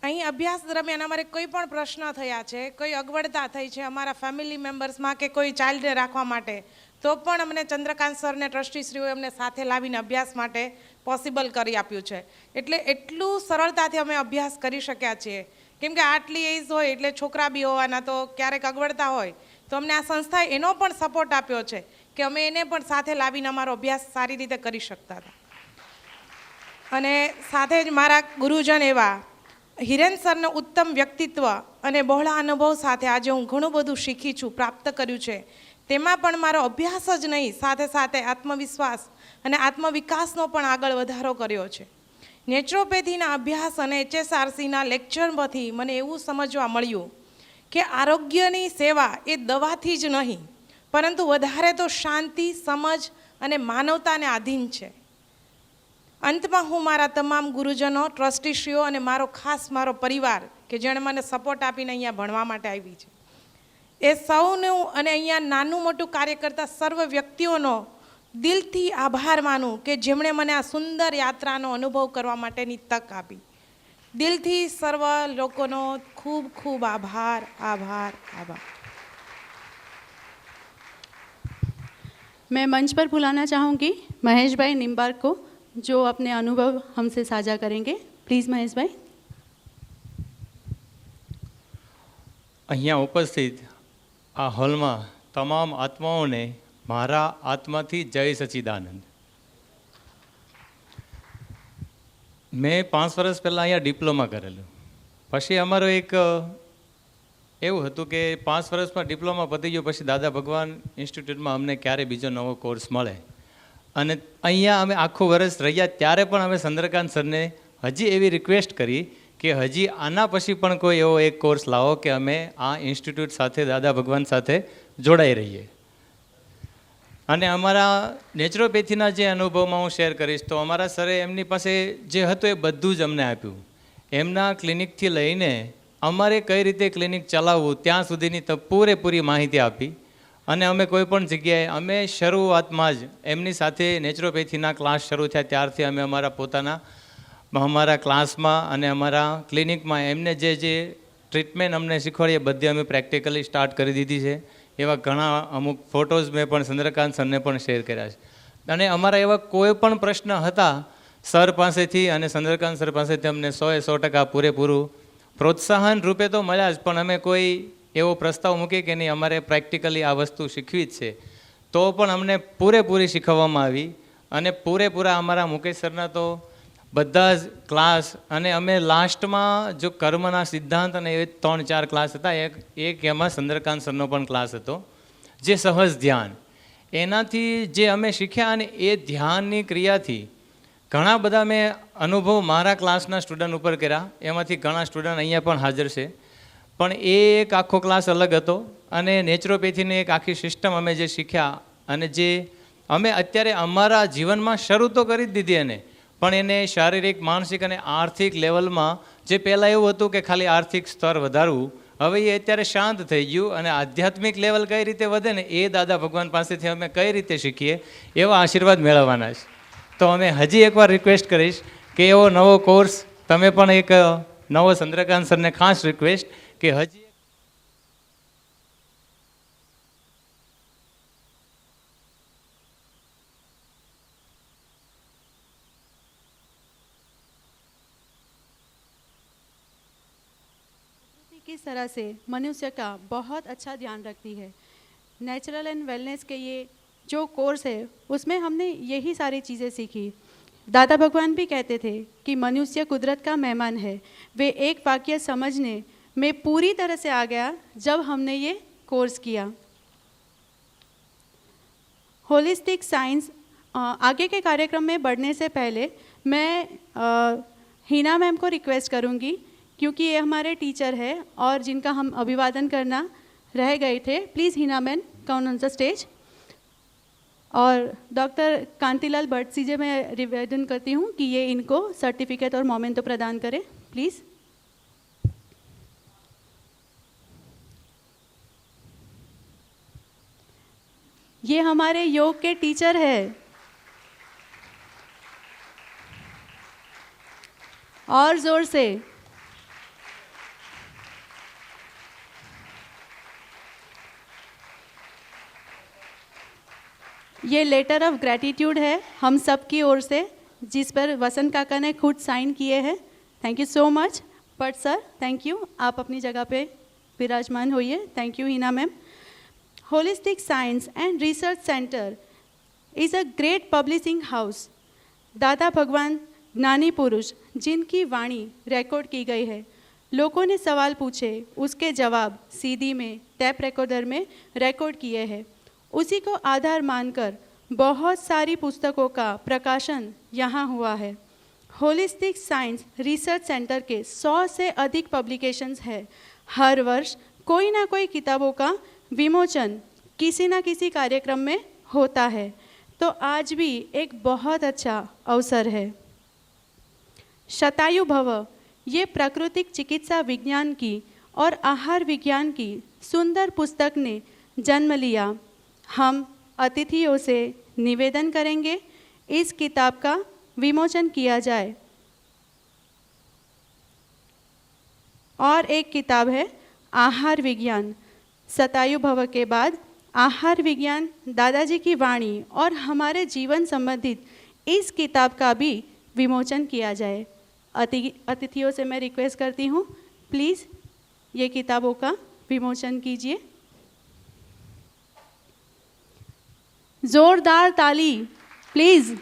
અહીં અભ્યાસ દરમિયાન અમારે કોઈ પણ પ્રશ્ન થયા છે, કોઈ અગવડતા થઈ છે અમારા ફેમિલી મેમ્બર્સમાં કે કોઈ ચાઇલ્ડને રાખવા માટે, તો પણ અમને ચંદ્રકાંત સરને ટ્રસ્ટીશ્રીઓએ અમને સાથે લાવીને અભ્યાસ માટે પોસિબલ કરી આપ્યું છે. એટલે એટલું સરળતાથી અમે અભ્યાસ કરી શક્યા છીએ. કેમ કે આટલી એજ હોય એટલે છોકરા બી હોવાના, તો ક્યારેક અગવડતા હોય તો અમને આ સંસ્થાએ એનો પણ સપોર્ટ આપ્યો છે કે અમે એને પણ સાથે લાવીને અમારો અભ્યાસ સારી રીતે કરી શકતા હતા. અને સાથે જ મારા ગુરુજન એવા હિરેન સરનું ઉત્તમ વ્યક્તિત્વ અને બહોળા અનુભવ સાથે આજે હું ઘણું બધું શીખી છું, પ્રાપ્ત કર્યું છે. તેમાં પણ મારો અભ્યાસ જ નહીં, સાથે સાથે આત્મવિશ્વાસ અને આત્મવિકાસનો પણ આગળ વધારો કર્યો છે. નેચરોપેથીના અભ્યાસ અને HSRCના લેક્ચરમાંથી મને એવું સમજવા મળ્યું કે આરોગ્યની સેવા એ દવાથી જ નહીં, પરંતુ વધારે તો શાંતિ, સમજ અને માનવતાને આધીન છે. અંતમાં હું મારા તમામ ગુરુજનો, ટ્રસ્ટીશ્રીઓ અને મારો પરિવાર કે જેણે મને સપોર્ટ આપીને અહીંયા ભણવા માટે આવી છે, એ સૌનું અને અહીંયા નાનું મોટું કાર્ય કરતા સર્વ વ્યક્તિઓનો દિલથી આભાર માનું કે જેમણે મને આ સુંદર યાત્રાનો અનુભવ કરવા માટેની તક આપી. દિલથી સર્વ લોકોનો ખૂબ ખૂબ આભાર, આભાર, આભાર. मैं मंच पर बुलाना चाहूँगी महेश भाई निम्बार्क को, जो अपने अनुभव हमसे साझा करेंगे. प्लीज़ महेश भाई. અહીંયા ઉપસ્થિત આ હોલમાં તમામ આત્માઓને મારા આત્માથી જય સચ્ચિદાનંદ. મેં 5 વર્ષ પહેલાં અહીંયા ડિપ્લોમા કરેલું. પછી અમારો એક એવું હતું કે 5 વર્ષમાં ડિપ્લોમા પતી ગયું પછી દાદા ભગવાન ઇન્સ્ટિટ્યૂટમાં અમને ક્યારે બીજો નવો કોર્સ મળે. અને અહીંયા અમે આખું વર્ષ રહ્યા ત્યારે પણ અમે ચંદ્રકાંત સરને હજી એવી રિક્વેસ્ટ કરી કે હજી આના પછી પણ કોઈ એવો એક કોર્સ લાવો કે અમે આ ઇન્સ્ટિટ્યૂટ સાથે, દાદા ભગવાન સાથે જોડાઈ રહીએ. અને અમારા નેચરોપેથીના જે અનુભવમાં હું શેર કરીશ તો અમારા સરે એમની પાસે જે હતું એ બધું જ અમને આપ્યું. એમના ક્લિનિકથી લઈને અમારે કઈ રીતે ક્લિનિક ચલાવવું ત્યાં સુધીની પૂરેપૂરી માહિતી આપી. અને અમે કોઈ પણ જગ્યાએ અમે શરૂઆતમાં જ એમની સાથે નેચરોપેથીના ક્લાસ શરૂ થયા ત્યારથી અમે અમારા ક્લાસમાં અને અમારા ક્લિનિકમાં એમને જે ટ્રીટમેન્ટ અમને શીખવાડી એ બધી અમે પ્રેક્ટિકલી સ્ટાર્ટ કરી દીધી છે. એવા ઘણા અમુક ફોટોઝ મેં પણ ચંદ્રકાંત સરને પણ શેર કર્યા છે. અને અમારા એવા કોઈ પણ પ્રશ્ન હતા સર પાસેથી અને ચંદ્રકાંત સર પાસેથી અમને 100% પૂરેપૂરું પ્રોત્સાહન રૂપે તો મળ્યા જ, પણ અમે કોઈ એવો પ્રસ્તાવ મૂકે કે નહીં અમારે પ્રેક્ટિકલી આ વસ્તુ શીખવી જ છે, તો પણ અમને પૂરેપૂરી શીખવવામાં આવી. અને પૂરેપૂરા અમારા મુકેશ સરના તો બધા જ ક્લાસ, અને અમે લાસ્ટમાં જો કર્મના સિદ્ધાંત અને એ 3-4 ક્લાસ હતા, એક એમાં ચંદ્રકાંત સરનો પણ ક્લાસ હતો જે સહજ ધ્યાન. એનાથી જે અમે શીખ્યા અને એ ધ્યાનની ક્રિયાથી ઘણા બધા મેં અનુભવ મારા ક્લાસના સ્ટુડન્ટ ઉપર કર્યા. એમાંથી ઘણા સ્ટુડન્ટ અહીંયા પણ હાજર છે. પણ એ એક આખો ક્લાસ અલગ હતો. અને નેચરોપેથીની એક આખી સિસ્ટમ અમે જે શીખ્યા અને જે અમે અત્યારે અમારા જીવનમાં શરૂ તો કરી જ દીધી એને, પણ એને શારીરિક, માનસિક અને આર્થિક લેવલમાં જે પહેલાં એવું હતું કે ખાલી આર્થિક સ્તર વધારવું, હવે એ અત્યારે શાંત થઈ ગયું. અને આધ્યાત્મિક લેવલ કઈ રીતે વધે ને એ દાદા ભગવાન પાસેથી અમે કઈ રીતે શીખીએ એવા આશીર્વાદ મેળવવાના છે. તો અમે હજી એકવાર રિક્વેસ્ટ કરીશ કે એવો નવો કોર્સ તમે પણ એક નવો ચંદ્રકાંત સરને ખાસ રિક્વેસ્ટ કે હજી किस तरह से मनुष्य का बहुत अच्छा ध्यान रखती है. नेचुरल एंड वेलनेस के ये जो कोर्स है उसमें हमने यही सारी चीज़ें सीखी. दादा भगवान भी कहते थे कि मनुष्य कुदरत का मेहमान है। वे एक वाक्य समझने में पूरी तरह से आ गया जब हमने ये कोर्स किया। होलिस्टिक साइंस, आगे के कार्यक्रम में बढ़ने से पहले मैं हिना मैम को रिक्वेस्ट करूंगी, क्योंकि ये हमारे टीचर है और जिनका हम अभिवादन करना रह गए थे। Please Hina ma'am come on the stage. और डॉक्टर कांतिलाल भट्ट जी मैं निवेदन करती हूँ कि ये इनको सर्टिफिकेट और मोमेंटो प्रदान करें प्लीज़। ये हमारे योग के टीचर है। और जोर से। ये लेटर ऑफ ग्रैटिट्यूड है हम सब की ओर से, जिस पर वसंत काका ने खुद साइन किए हैं। Thank you so much. But sir thank you, आप अपनी जगह पे विराजमान होइए। Thank you Hina ma'am. Holistic science and research centre is a great publishing house. दादा भगवान ज्ञानी पुरुष जिनकी वाणी रिकॉर्ड की गई है, लोगों ने सवाल पूछे, उसके जवाब सीडी में, टैप रिकॉर्डर में रिकॉर्ड किए हैं। उसी को आधार मानकर बहुत सारी पुस्तकों का प्रकाशन यहाँ हुआ है। होलिस्टिक साइंस रिसर्च सेंटर के 100 से अधिक पब्लिकेशंस है। हर वर्ष कोई ना कोई किताबों का विमोचन किसी न किसी कार्यक्रम में होता है, तो आज भी एक बहुत अच्छा अवसर है। शतायु भव ये प्राकृतिक चिकित्सा विज्ञान की और आहार विज्ञान की सुंदर पुस्तक ने जन्म लिया। हम अतिथियों से निवेदन करेंगे इस किताब का विमोचन किया जाए। और एक किताब है आहार विज्ञान। शतायु भव के बाद आहार विज्ञान, दादाजी की वाणी और हमारे जीवन संबंधित इस किताब का भी विमोचन किया जाए। अतिथियों से मैं रिक्वेस्ट करती हूँ, प्लीज़ ये किताबों का विमोचन कीजिए। जोरदार ताली प्लीज़।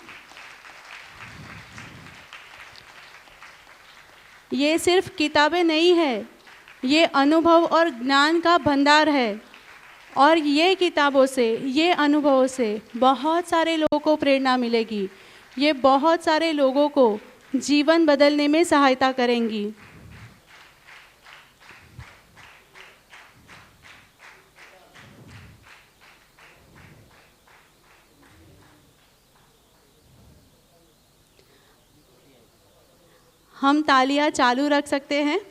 ये सिर्फ किताबें नहीं है, ये अनुभव और ज्ञान का भंडार है। और ये किताबों से, ये अनुभवों से बहुत सारे लोगों को प्रेरणा मिलेगी। ये बहुत सारे लोगों को जीवन बदलने में सहायता करेंगी। हम तालियां चालू रख सकते हैं।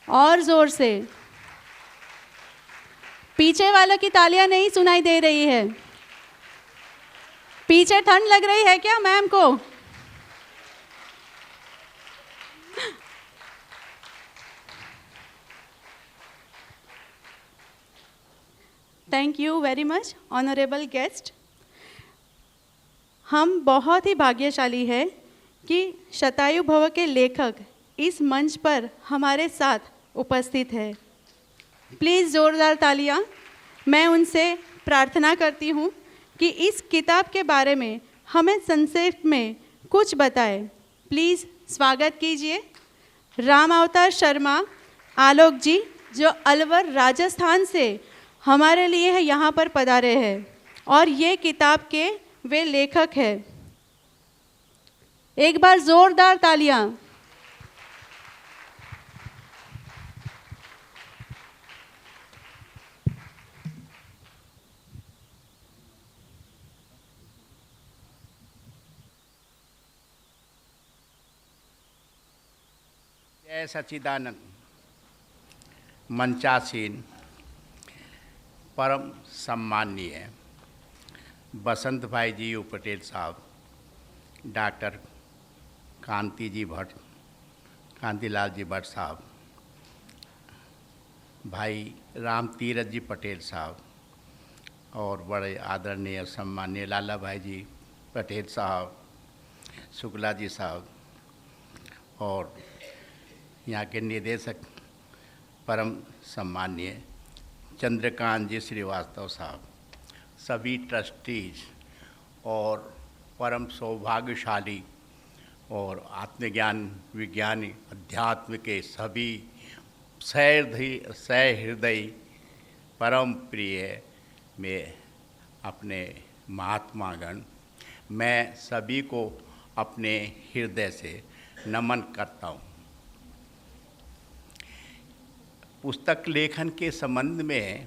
और जोर से। पीछे वालों की तालियां नहीं सुनाई दे रही है। पीछे ठंड लग रही है क्या मैम को? Thank you very much honourable guest. हम बहुत ही भाग्यशाली है कि शतायु भव के लेखक इस मंच पर हमारे साथ उपस्थित है। प्लीज़ जोरदार तालियां। मैं उनसे प्रार्थना करती हूं कि इस किताब के बारे में हमें संक्षेप में कुछ बताएं। प्लीज़ स्वागत कीजिए राम अवतार शर्मा आलोक जी, जो अलवर राजस्थान से हमारे लिए यहाँ पर पधारे हैं और ये किताब के वे लेखक हैं। एक बार जोरदार तालियां। जय सच्चिदानंद। मंचासीन परम सम्माननीय बसंत भाई जी पटेल साहब, डॉक्टर कांतिलाल जी भट्ट साहब, भाई राम तीरथ जी पटेल साहब और बड़े आदरणीय सम्माननीय लाला भाई जी पटेल साहब, शुक्ला जी साहब और यहाँ के निदेशक परम सम्माननीय चंद्रकांत जी श्रीवास्तव साहब, सभी ट्रस्टीज और परम सौभाग्यशाली और आत्मज्ञान विज्ञानी अध्यात्म के सभी सहृदय परम प्रिय में अपने महात्मागण, मैं सभी को अपने हृदय से नमन करता हूँ। पुस्तक लेखन के संबंध में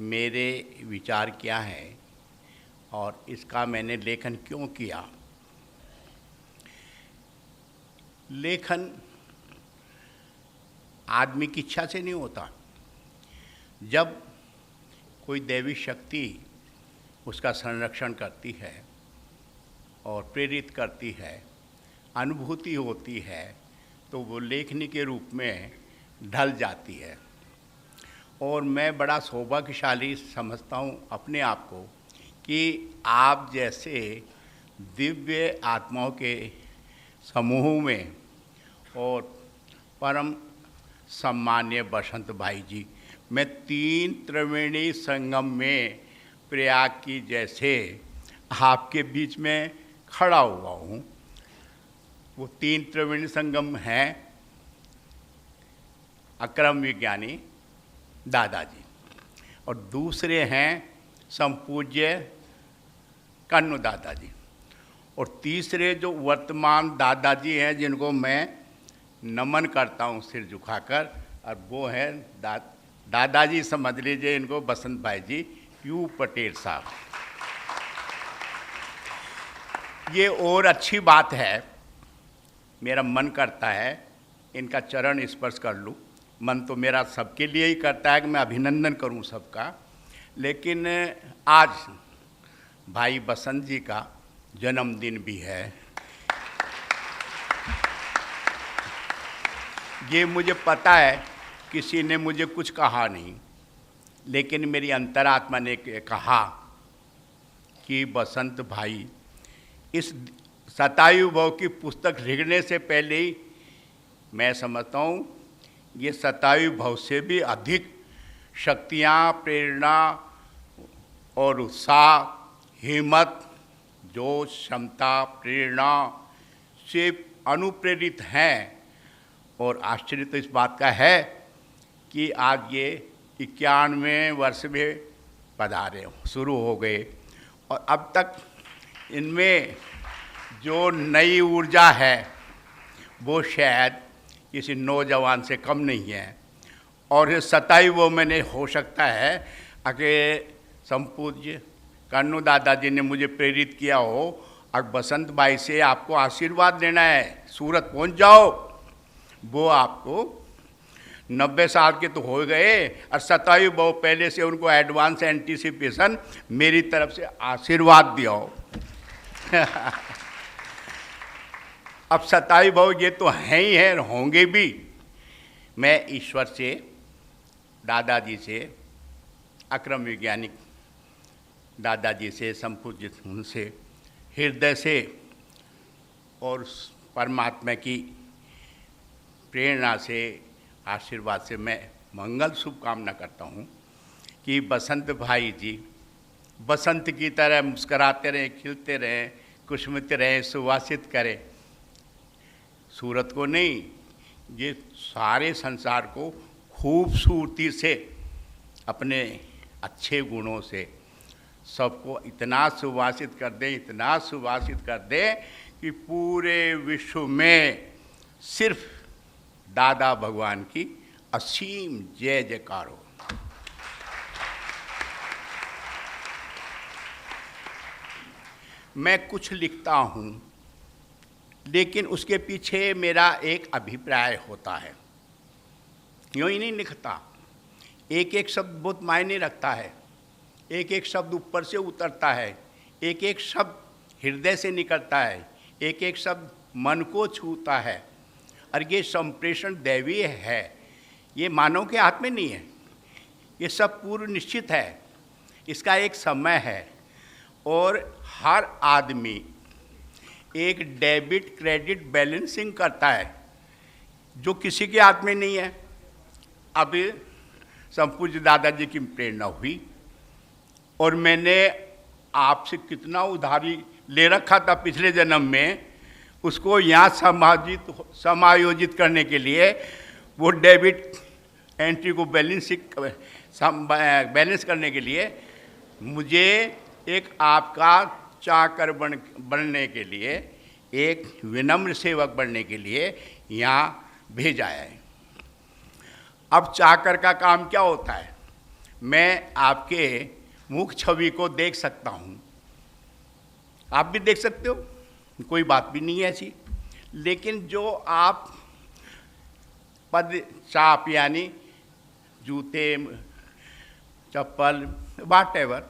मेरे विचार क्या हैं और इसका मैंने लेखन क्यों किया। लेखन आदमी की इच्छा से नहीं होता। जब कोई दैवी शक्ति उसका संरक्षण करती है और प्रेरित करती है, अनुभूति होती है, तो वो लेखनी के रूप में ढल जाती है। और मैं बड़ा सौभाग्यशाली समझता हूँ अपने आप को कि आप जैसे दिव्य आत्माओं के समूह में और परम सम्मान्य बसंत भाई जी, मैं 3 त्रिवेणी संगम में प्रयाग की जैसे आपके बीच में खड़ा हुआ हूँ। वो 3 त्रिवेणी संगम हैं अक्रम विज्ञानी दादाजी, और दूसरे हैं संपूज्य कन्नू दादाजी, और तीसरे जो वर्तमान दादाजी हैं जिनको मैं नमन करता हूँ सिर झुकाकर, और वो हैं दादाजी समझ लीजिए इनको, बसंत भाई जी यू पटेल साहब। ये और अच्छी बात है, मेरा मन करता है इनका चरण स्पर्श कर लूँ। मन तो मेरा सबके लिए ही करता है कि मैं अभिनंदन करूं सबका, लेकिन आज भाई बसंत जी का जन्मदिन भी है। ये मुझे पता है किसी ने मुझे कुछ कहा नहीं, लेकिन मेरी अंतरात्मा ने कहा कि बसंत भाई इस शतायु भव की पुस्तक लिखने से पहले ही मैं समझता हूँ ये शतायु भव से भी अधिक शक्तियाँ, प्रेरणा और उत्साह, हिम्मत, जोश, क्षमता, प्रेरणा से अनुप्रेरित हैं। और आश्चर्य तो इस बात का है कि आज ये 91वें वर्ष में पधारे शुरू हो गए, और अब तक इनमें जो नई ऊर्जा है वो शायद किसी नौजवान से कम नहीं है। और ये सताई वो मैंने हो सकता है कि संपूज्य कन्नू दादाजी ने मुझे प्रेरित किया हो, और बसंत भाई से आपको आशीर्वाद लेना है, सूरत पहुंच जाओ। वो आपको 90 साल के तो हो गए, और शतायु भव पहले से उनको एडवांस एंटीसिपेशन मेरी तरफ से आशीर्वाद दिया हो। अब शतायु भव ये तो हैं ही हैं, होंगे भी। मैं ईश्वर से, दादाजी से, अक्रम वैज्ञानिक दादाजी से, संपूज्य उनसे हृदय से और परमात्मा की प्रेरणा से, आशीर्वाद से मैं मंगल शुभकामना करता हूँ कि बसंत भाई जी बसंत की तरह मुस्कराते रहें, खिलते रहें, कुसुमित रहें, सुवासित करें सूरत को नहीं, ये सारे संसार को खूबसूरती से, अपने अच्छे गुणों से सबको इतना सुवासित कर दें, इतना सुवासित कर दें कि पूरे विश्व में सिर्फ दादा भगवान की असीम जय जयकार हो। मैं कुछ लिखता हूँ, लेकिन उसके पीछे मेरा एक अभिप्राय होता है, यूँ ही नहीं लिखता। एक एक शब्द बहुत मायने रखता है, एक एक शब्द ऊपर से उतरता है, एक एक शब्द हृदय से निकलता है, एक एक शब्द मन को छूता है। और ये संप्रेषण दैवीय है, ये मानव के हाथ में नहीं है, ये सब पूर्व निश्चित है, इसका एक समय है। और हर आदमी एक डेबिट क्रेडिट बैलेंसिंग करता है, जो किसी के हाथ में नहीं है। अब संपूज्य दादाजी की प्रेरणा हुई और मैंने आपसे कितना उधारी ले रखा था पिछले जन्म में, उसको यहाँ समायोजित करने के लिए वो डेबिट एंट्री को बैलेंस करने के लिए मुझे एक आपका चाकर बनने के लिए, एक विनम्र सेवक बनने के लिए यहाँ भेजा है। अब चाकर का काम क्या होता है? मैं आपके मुख छवि को देख सकता हूँ, आप भी देख सकते हो, कोई बात भी नहीं है ऐसी, लेकिन जो आप पद चाप यानी जूते चप्पल व्हाटएवर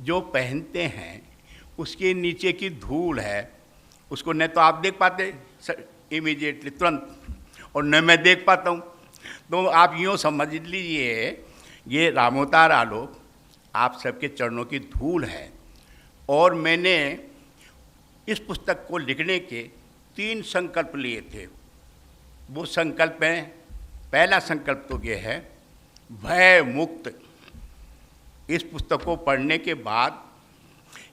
जो पहनते हैं उसके नीचे की धूल है, उसको न तो आप देख पाते इमीडिएटली तुरंत और न मैं देख पाता हूँ। तो आप यूँ समझ लीजिए ये रामोतार आलोक आप सबके चरणों की धूल है। और मैंने इस पुस्तक को लिखने के 3 संकल्प लिए थे। वो संकल्प में पहला संकल्प तो ये है भय मुक्त। इस पुस्तक को पढ़ने के बाद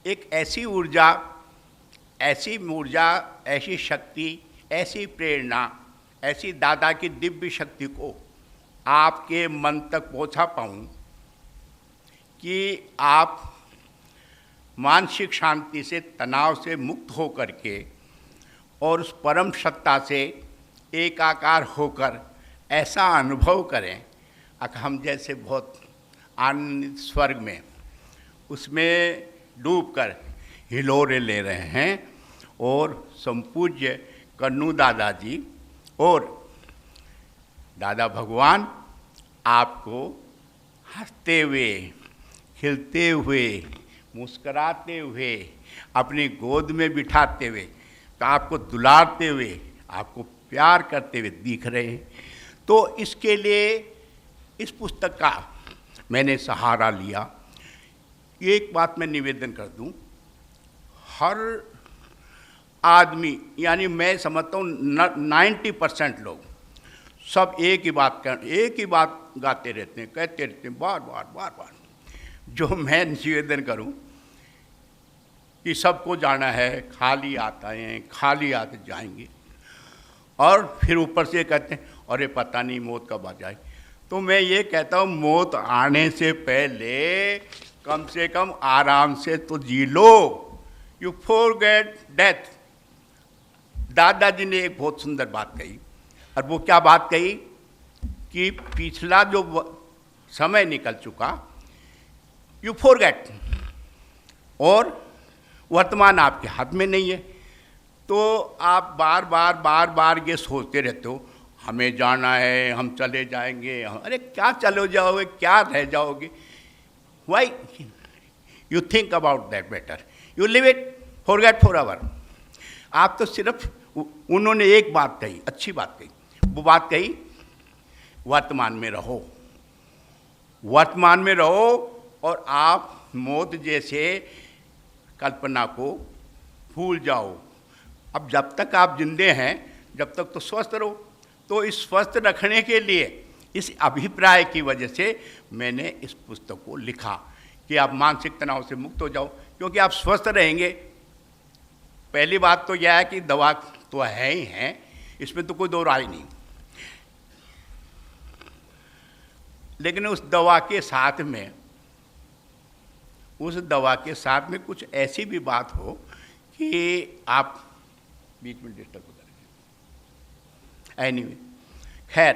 एक ऐसी ऊर्जा, ऐसी शक्ति, ऐसी प्रेरणा, ऐसी दादा की दिव्य शक्ति को आपके मन तक पहुंचा पाऊं कि आप मानसिक शांति से, तनाव से मुक्त हो करके और उस परम सत्ता से एकाकार होकर ऐसा अनुभव करें हम जैसे बहुत आनंदित स्वर्ग में उसमें डूबकर हिलोरे ले रहे हैं। और संपूज्य कन्नू दादाजी और दादा भगवान आपको हंसते हुए, खिलते हुए, मुस्कराते हुए, अपनी गोद में बिठाते हुए, तो आपको दुलारते हुए, आपको प्यार करते हुए दिख रहे हैं। तो इसके लिए इस पुस्तक का मैंने सहारा लिया। एक बात मैं निवेदन कर दूं, हर आदमी यानी मैं समझता हूँ 90% लोग सब एक ही बात गाते रहते हैं, कहते रहते हैं बार बार। जो मैं निवेदन करूं कि सबको जाना है, खाली आता है, खाली आते जाएंगे, और फिर ऊपर से कहते हैं अरे पता नहीं मौत कब आ जाए। तो मैं ये कहता हूँ मौत आने से पहले कम से कम आराम से तो जी लो। You forget death. दादाजी ने एक बहुत सुंदर बात कही, और वो क्या बात कही कि पिछला जो समय निकल चुका यू फॉरगेट, और वर्तमान आपके हाथ में नहीं है। तो आप बार बार ये सोचते रहते हो हमें जाना है, हम चले जाएंगे। अरे क्या चले जाओगे, क्या रह जाओगे? Why you think about that better, you live it, forget for ever. आप तो सिर्फ, उन्होंने एक बात कही, अच्छी बात कही, वो बात कही वर्तमान में रहो, वर्तमान में रहो, और आप मौत जैसे कल्पना को भूल जाओ। अब जब तक आप जिंदे हैं, जब तक तो स्वस्थ रहो। तो इस स्वस्थ रखने के लिए, इस अभिप्राय की वजह से मैंने इस पुस्तक को लिखा कि आप मानसिक तनाव से मुक्त हो जाओ, क्योंकि आप स्वस्थ रहेंगे। पहली बात तो यह है कि दवा तो है ही है, इसमें तो कोई दो राय नहीं, लेकिन उस दवा के साथ में, कुछ ऐसी भी बात हो कि आप बीच में डिस्टर्ब हो जाएंगे। एनीवे, खैर,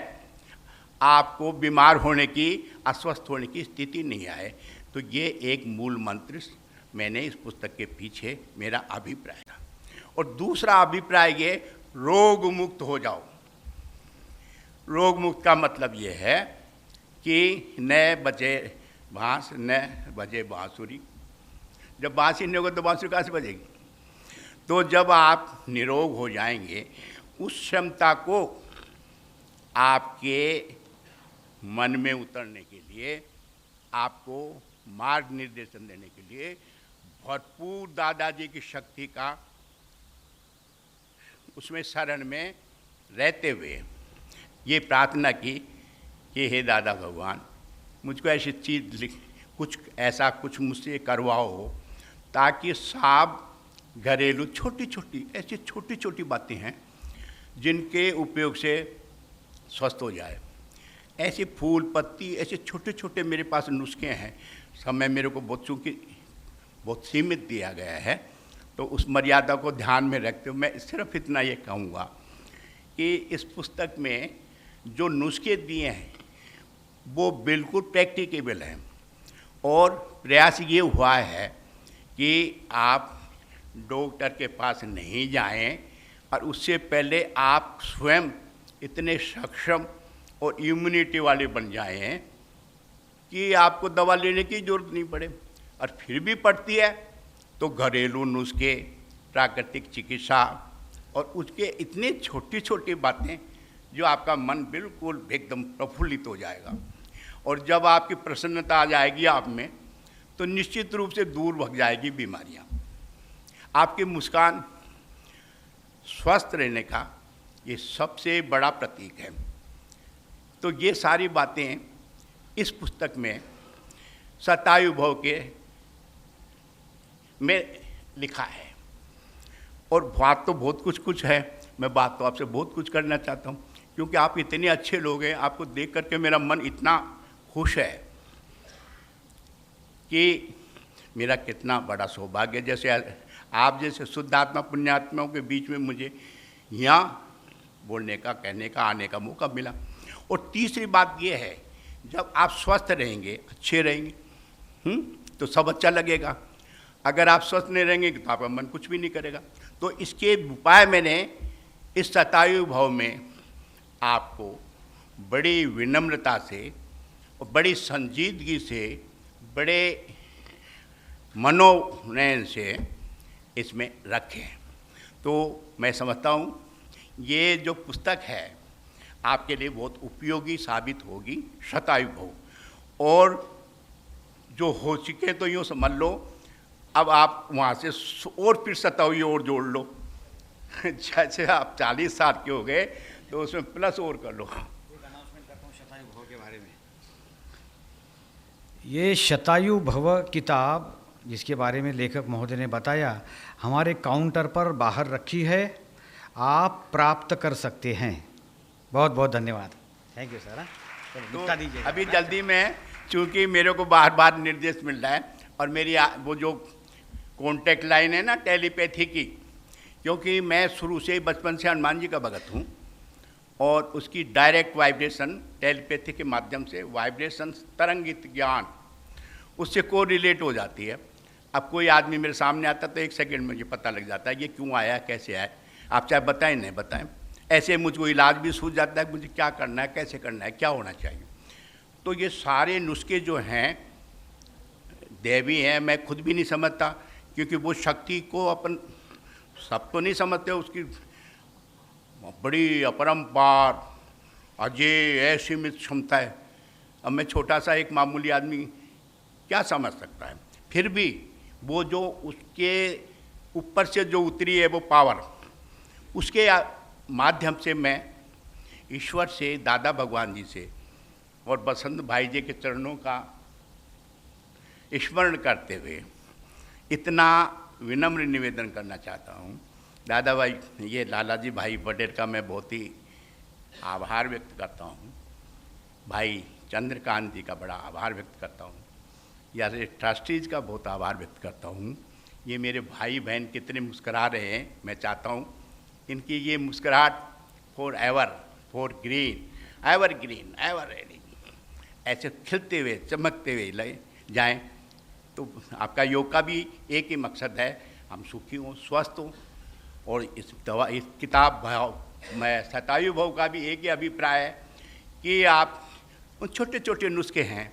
आपको बीमार होने की, अस्वस्थ होने की स्थिति नहीं आए। तो ये एक मूल मंत्र मैंने इस पुस्तक के पीछे मेरा अभिप्राय था। और दूसरा अभिप्राय ये, रोग मुक्त हो जाओ। रोग मुक्त का मतलब ये है कि न बजे बाँस न बजे बाँसुरी। जब बाँस ही नहीं होगा तो बाँसुरी कहाँ से बजेगी? तो जब आप निरोग हो जाएंगे, उस क्षमता को आपके मन में उतरने के लिए, आपको मार्ग निर्देशन देने के लिए भरपूर दादाजी की शक्ति का उसमें शरण में रहते हुए ये प्रार्थना की कि हे दादा भगवान, मुझको ऐसी चीज़ कुछ ऐसा कुछ मुझसे करवाओ ताकि सब घरेलू छोटी छोटी ऐसी छोटी छोटी बातें हैं जिनके उपयोग से स्वस्थ हो जाए। ऐसे फूल पत्ती ऐसे छोटे छोटे मेरे पास नुस्खे हैं। समय मेरे को बहुत चूँकि बहुत सीमित दिया गया है, तो उस मर्यादा को ध्यान में रखते हुए मैं सिर्फ इतना ये कहूँगा कि इस पुस्तक में जो नुस्खे दिए हैं वो बिल्कुल प्रैक्टिकेबल हैं और प्रयास ये हुआ है कि आप डॉक्टर के पास नहीं जाएं और उससे पहले आप स्वयं इतने सक्षम और इम्यूनिटी वाले बन जाएं कि आपको दवा लेने की ज़रूरत नहीं पड़े, और फिर भी पड़ती है तो घरेलू नुस्खे, प्राकृतिक चिकित्सा और उसके इतनी छोटी छोटी बातें जो आपका मन बिल्कुल एकदम प्रफुल्लित हो जाएगा। और जब आपकी प्रसन्नता आ जाएगी आप में, तो निश्चित रूप से दूर भग जाएगी बीमारियां। आपकी मुस्कान स्वस्थ रहने का ये सबसे बड़ा प्रतीक है। तो ये सारी बातें इस पुस्तक में शतायु भव के में लिखा है। और बात तो बहुत कुछ है, मैं बात तो आपसे बहुत कुछ करना चाहता हूँ क्योंकि आप इतने अच्छे लोग हैं। आपको देख करके मेरा मन इतना खुश है कि मेरा कितना बड़ा सौभाग्य, जैसे आप जैसे शुद्ध आत्मा पुण्यात्माओं के बीच में मुझे यहाँ बोलने का, कहने का, आने का मौका मिला। और तीसरी बात ये है, जब आप स्वस्थ रहेंगे, अच्छे रहेंगे तो सब अच्छा लगेगा। अगर आप स्वस्थ नहीं रहेंगे तो आपका मन कुछ भी नहीं करेगा। तो इसके उपाय मैंने इस शतायु भव में आपको बड़ी विनम्रता से और बड़ी संजीदगी से, बड़े मनोनयन से इसमें रखें। तो मैं समझता हूँ ये जो पुस्तक है आपके लिए बहुत उपयोगी साबित होगी, शतायु भव। और जो हो चुके तो यूँ समझ लो, अब आप वहाँ से और फिर शतायु और जोड़ लो। जैसे आप 40 साल के हो गए तो उसमें प्लस और कर लो। ये शतायु भव किताब जिसके बारे में लेखक महोदय ने बताया, हमारे काउंटर पर बाहर रखी है, आप प्राप्त कर सकते हैं। बहुत बहुत धन्यवाद। Thank you sir. तो अभी जल्दी में, चूँकि मेरे को बार बार निर्देश मिल रहा है और मेरी वो जो कॉन्टैक्ट लाइन है ना टेलीपैथी की, क्योंकि मैं शुरू से ही बचपन से हनुमान जी का भगत हूँ और उसकी डायरेक्ट वाइब्रेशन टेलीपैथी के माध्यम से वाइब्रेशन तरंगित ज्ञान उससे को रिलेट हो जाती है। अब कोई आदमी मेरे सामने आता तो 1 सेकंड में मुझे पता लग जाता है ये क्यों आया, कैसे आया। आप चाहे बताएं नहीं बताएं, ऐसे मुझको इलाज भी सूझ जाता है मुझे क्या करना है, कैसे करना है, क्या होना चाहिए। तो ये सारे नुस्खे जो हैं दैवी हैं, मैं खुद भी नहीं समझता क्योंकि वो शक्ति को अपन सब तो नहीं समझते, उसकी बड़ी अपरंपार अजय असीमित क्षमता है। अब मैं छोटा सा एक मामूली आदमी क्या समझ सकता है। फिर भी वो जो उसके ऊपर से जो उतरी है वो पावर, उसके माध्यम से मैं ईश्वर से, दादा भगवान जी से और बसंत भाई जी के चरणों का स्मरण करते हुए इतना विनम्र निवेदन करना चाहता हूँ। दादा भाई, ये लालाजी भाई पटेल का मैं बहुत ही आभार व्यक्त करता हूँ। भाई चंद्रकांत जी का बड़ा आभार व्यक्त करता हूँ। या ट्रस्टीज का बहुत आभार व्यक्त करता हूँ। ये मेरे भाई बहन कितने मुस्करा रहे हैं, मैं चाहता हूँ इनकी ये मुस्कुराहट फॉर ग्रीन, एवर रेडी, ऐसे खिलते हुए चमकते हुए ले जाएं। तो आपका योग का भी एक ही मकसद है, हम सुखी हों, स्वस्थ हों। और इस किताब भाव मैं शतायु भव का भी एक ही अभिप्राय है कि आप उन छोटे छोटे नुस्खे हैं,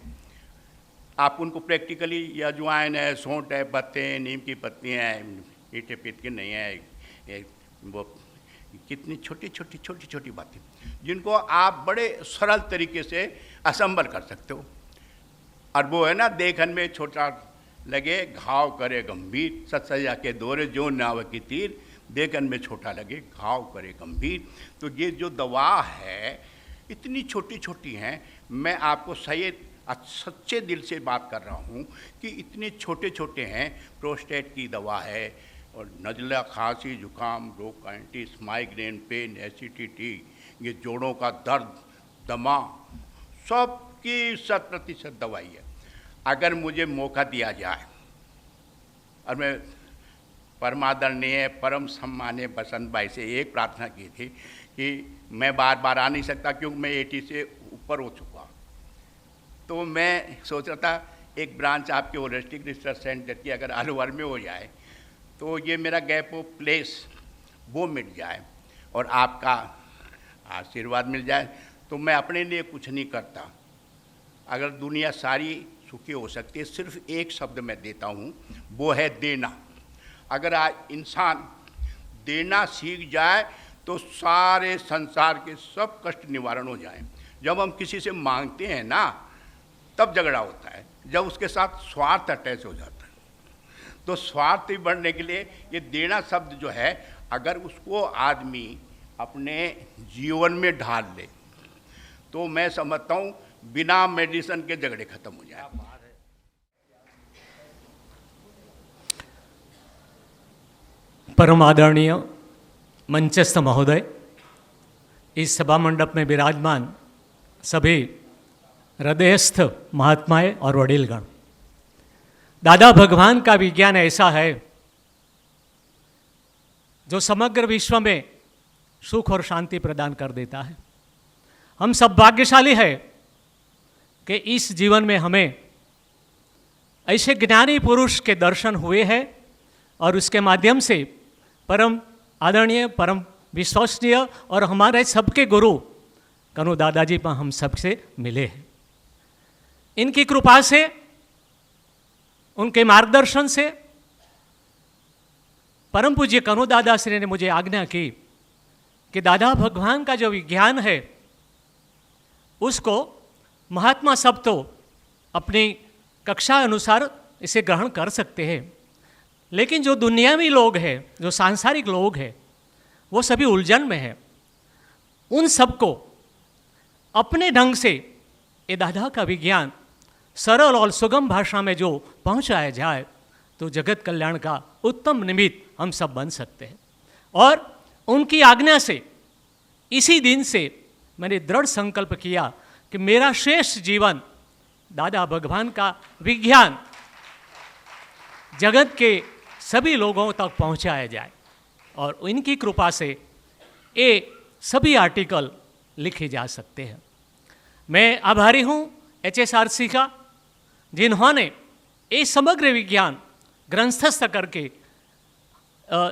आप उनको प्रैक्टिकली, या अजवाइन है, सौंठ है, पत्ते हैं, नीम की पत्तियाँ हैं, मीठे पीठ के नहीं है, वो कितनी छोटी छोटी बातें जिनको आप बड़े सरल तरीके से असंबल कर सकते हो। और वो है ना, देखन में छोटा लगे घाव करे गंभीर, सत्सजा के दौरे जो नाव की तीर, देखन में छोटा लगे घाव करे गंभीर। तो ये जो दवा है इतनी छोटी छोटी हैं, मैं आपको सही आज सच्चे दिल से बात कर रहा हूँ कि इतने छोटे छोटे हैं, प्रोस्टेट की दवा है और नज़ला, खांसी, जुकाम, ब्रोंकाइटिस, माइग्रेन, पेन, एसिडिटी, ये जोड़ों का दर्द, दमा, सबकी 100% दवाई है। अगर मुझे मौका दिया जाए, और मैं परमादरणीय परम सम्मानीय बसंत भाई से एक प्रार्थना की थी कि मैं बार बार आ नहीं सकता क्योंकि मैं 80 से ऊपर हो चुका, तो मैं सोच रहा था एक ब्रांच आपके होलिस्टिक रिसर्च सेंटर की अगर अलवर में हो जाए तो ये मेरा गैप ऑफ प्लेस वो मिट जाए और आपका आशीर्वाद मिल जाए, तो मैं अपने लिए कुछ नहीं करता। अगर दुनिया सारी सुखी हो सकती है, सिर्फ एक शब्द मैं देता हूँ, वो है देना। अगर आज इंसान देना सीख जाए तो सारे संसार के सब कष्ट निवारण हो जाए। जब हम किसी से मांगते हैं ना, तब झगड़ा होता है, जब उसके साथ स्वार्थ अटैच हो जाता है। तो स्वार्थ बढ़ने के लिए ये देना शब्द जो है, अगर उसको आदमी अपने जीवन में ढाल ले तो मैं समझता हूँ बिना मेडिसिन के झगड़े खत्म हो जाए। परम आदरणीय मंचस्थ महोदय, इस सभा मंडप में विराजमान सभी हृदयस्थ महात्माएं और वडीलगण, दादा भगवान का विज्ञान ऐसा है जो समग्र विश्व में सुख और शांति प्रदान कर देता है। हम सब भाग्यशाली है कि इस जीवन में हमें ऐसे ज्ञानी पुरुष के दर्शन हुए हैं और उसके माध्यम से परम आदरणीय, परम विश्वसनीय और हमारे सबके गुरु कनु दादाजी पर हम सबसे मिले हैं। इनकी कृपा से, उनके मार्गदर्शन से परम पूज्य कनु दादा श्री ने मुझे आज्ञा की कि दादा भगवान का जो विज्ञान है उसको महात्मा सब तो अपनी कक्षा अनुसार इसे ग्रहण कर सकते हैं, लेकिन जो दुनियावी लोग हैं, जो सांसारिक लोग हैं, वो सभी उलझन में हैं। उन सबको अपने ढंग से ये दादा का विज्ञान सरल और सुगम भाषा में जो पहुंचाया जाए तो जगत कल्याण का उत्तम निमित्त हम सब बन सकते हैं। और उनकी आज्ञा से इसी दिन से मैंने दृढ़ संकल्प किया कि मेरा शेष जीवन दादा भगवान का विज्ञान जगत के सभी लोगों तक पहुंचाया जाए और इनकी कृपा से ये सभी आर्टिकल लिखे जा सकते हैं। मैं आभारी हूँ HSRC का, जिन्होंने ये समग्र विज्ञान ग्रंथस्थ करके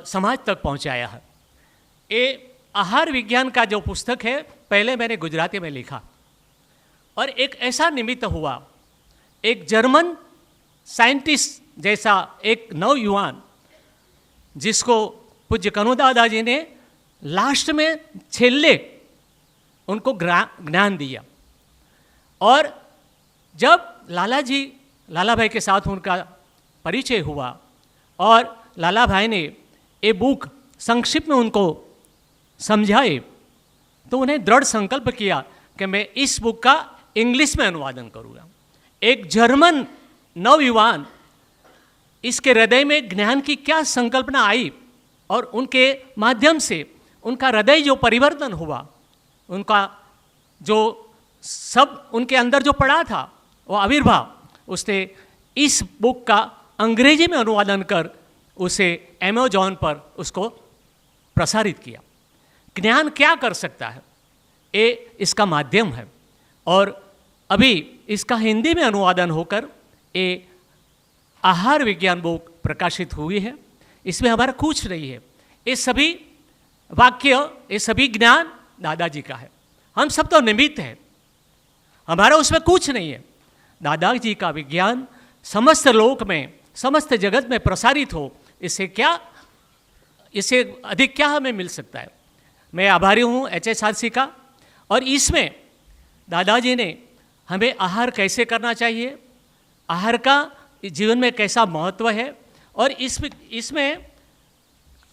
समाज तक पहुंचाया है। ये आहार विज्ञान का जो पुस्तक है, पहले मैंने गुजराती में लिखा और एक ऐसा निमित्त हुआ, एक जर्मन साइंटिस्ट जैसा एक नवयुवान जिसको पूज्य कनु दादाजी ने लास्ट में छेल्ले उनको ज्ञान दिया। और जब लाला भाई के साथ उनका परिचय हुआ और लाला भाई ने ये बुक संक्षिप्त में उनको समझाए, तो उन्हें दृढ़ संकल्प किया कि मैं इस बुक का इंग्लिश में अनुवादन करूँगा। एक जर्मन नवयुवान, इसके हृदय में ज्ञान की क्या संकल्पना आई और उनके माध्यम से उनका हृदय जो परिवर्तन हुआ, उनका जो सब उनके अंदर जो पड़ा था वो आविर्भाव, उसने इस बुक का अंग्रेजी में अनुवादन कर उसे अमेज़न पर उसको प्रसारित किया। ज्ञान क्या कर सकता है, ये इसका माध्यम है। और अभी इसका हिंदी में अनुवादन होकर ये आहार विज्ञान बुक प्रकाशित हुई है। इसमें हमारा कुछ नहीं है, ये सभी वाक्य, ये सभी ज्ञान दादाजी का है। हम सब तो निमित्त हैं, हमारा उसमें कुछ नहीं है। दादाजी का विज्ञान समस्त लोक में, समस्त जगत में प्रसारित हो, इससे अधिक क्या हमें मिल सकता है। मैं आभारी हूँ HSRC का। और इसमें दादाजी ने हमें आहार कैसे करना चाहिए, आहार का जीवन में कैसा महत्व है, और इसमें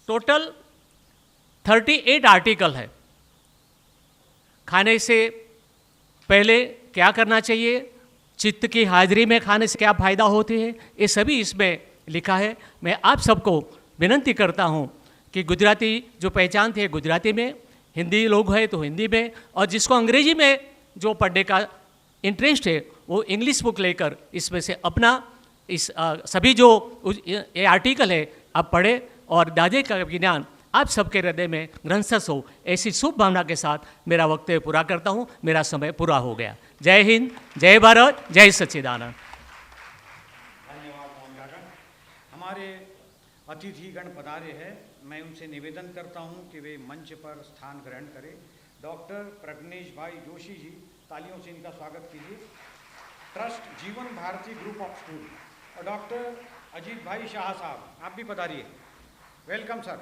टोटल 38 आर्टिकल है। खाने से पहले क्या करना चाहिए, चित्त की हाजिरी में खाने से क्या फ़ायदा होते हैं, ये सभी इसमें लिखा है। मैं आप सबको विनंती करता हूँ कि गुजराती जो पहचानते हैं गुजराती में, हिंदी लोग हैं तो हिंदी में, और जिसको अंग्रेजी में जो पढ़ने का इंटरेस्ट है वो इंग्लिश बुक लेकर इसमें से अपना इस सभी जो ये आर्टिकल है आप पढ़े और दादे का ज्ञान आप सबके हृदय में ग्रंथस्थ हो, ऐसी शुभ भावना के साथ मेरा वक्तव्य पूरा करता हूँ। मेरा समय पूरा हो गया। जय हिंद, जय भारत, जय सच्चिदानंद। धन्यवाद मोहन काका। हमारे अतिथिगण पधारे हैं, मैं उनसे निवेदन करता हूं कि वे मंच पर स्थान ग्रहण करें। डॉक्टर प्रज्ञेश भाई जोशी जी, तालियों से इनका स्वागत कीजिए। ट्रस्ट जीवन भारती ग्रुप ऑफ स्कूल। और डॉक्टर अजीत भाई शाह साहब, आप भी पधारिए। Welcome sir.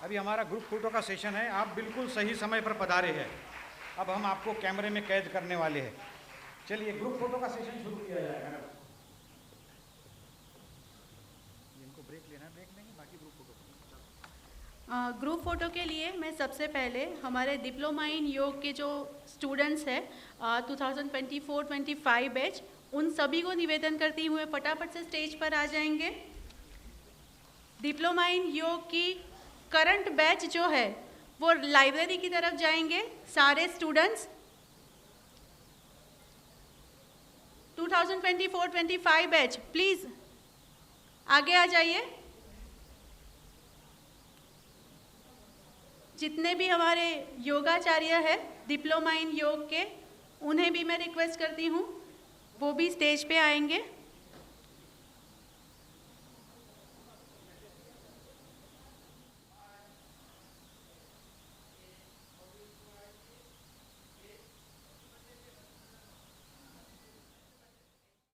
अभी हमारा ग्रुप फोटो का सेशन है, आप बिल्कुल सही समय पर पधारे हैं। अब हम आपको कैमरे में कैद करने वाले हैं। चलिए ग्रुप फोटो का सेशन शुरू किया जाएगा। इनको ब्रेक लेना, ब्रेक लेंगे, बाकी ग्रुप फोटो। ग्रुप फोटो के लिए मैं सबसे पहले हमारे डिप्लोमा इन योग के जो स्टूडेंट्स हैं 2024-25 बैच, उन सभी को निवेदन करती हुए फटाफट से स्टेज पर आ जाएंगे। डिप्लोमा इन योग की करंट बैच जो है वो लाइब्रेरी की तरफ जाएंगे। सारे स्टूडेंट्स 2024-25 बैच प्लीज़ आगे आ जाइए। जितने भी हमारे योगाचार्य हैं डिप्लोमा इन योग के, उन्हें भी मैं रिक्वेस्ट करती हूँ वो भी स्टेज पे आएंगे।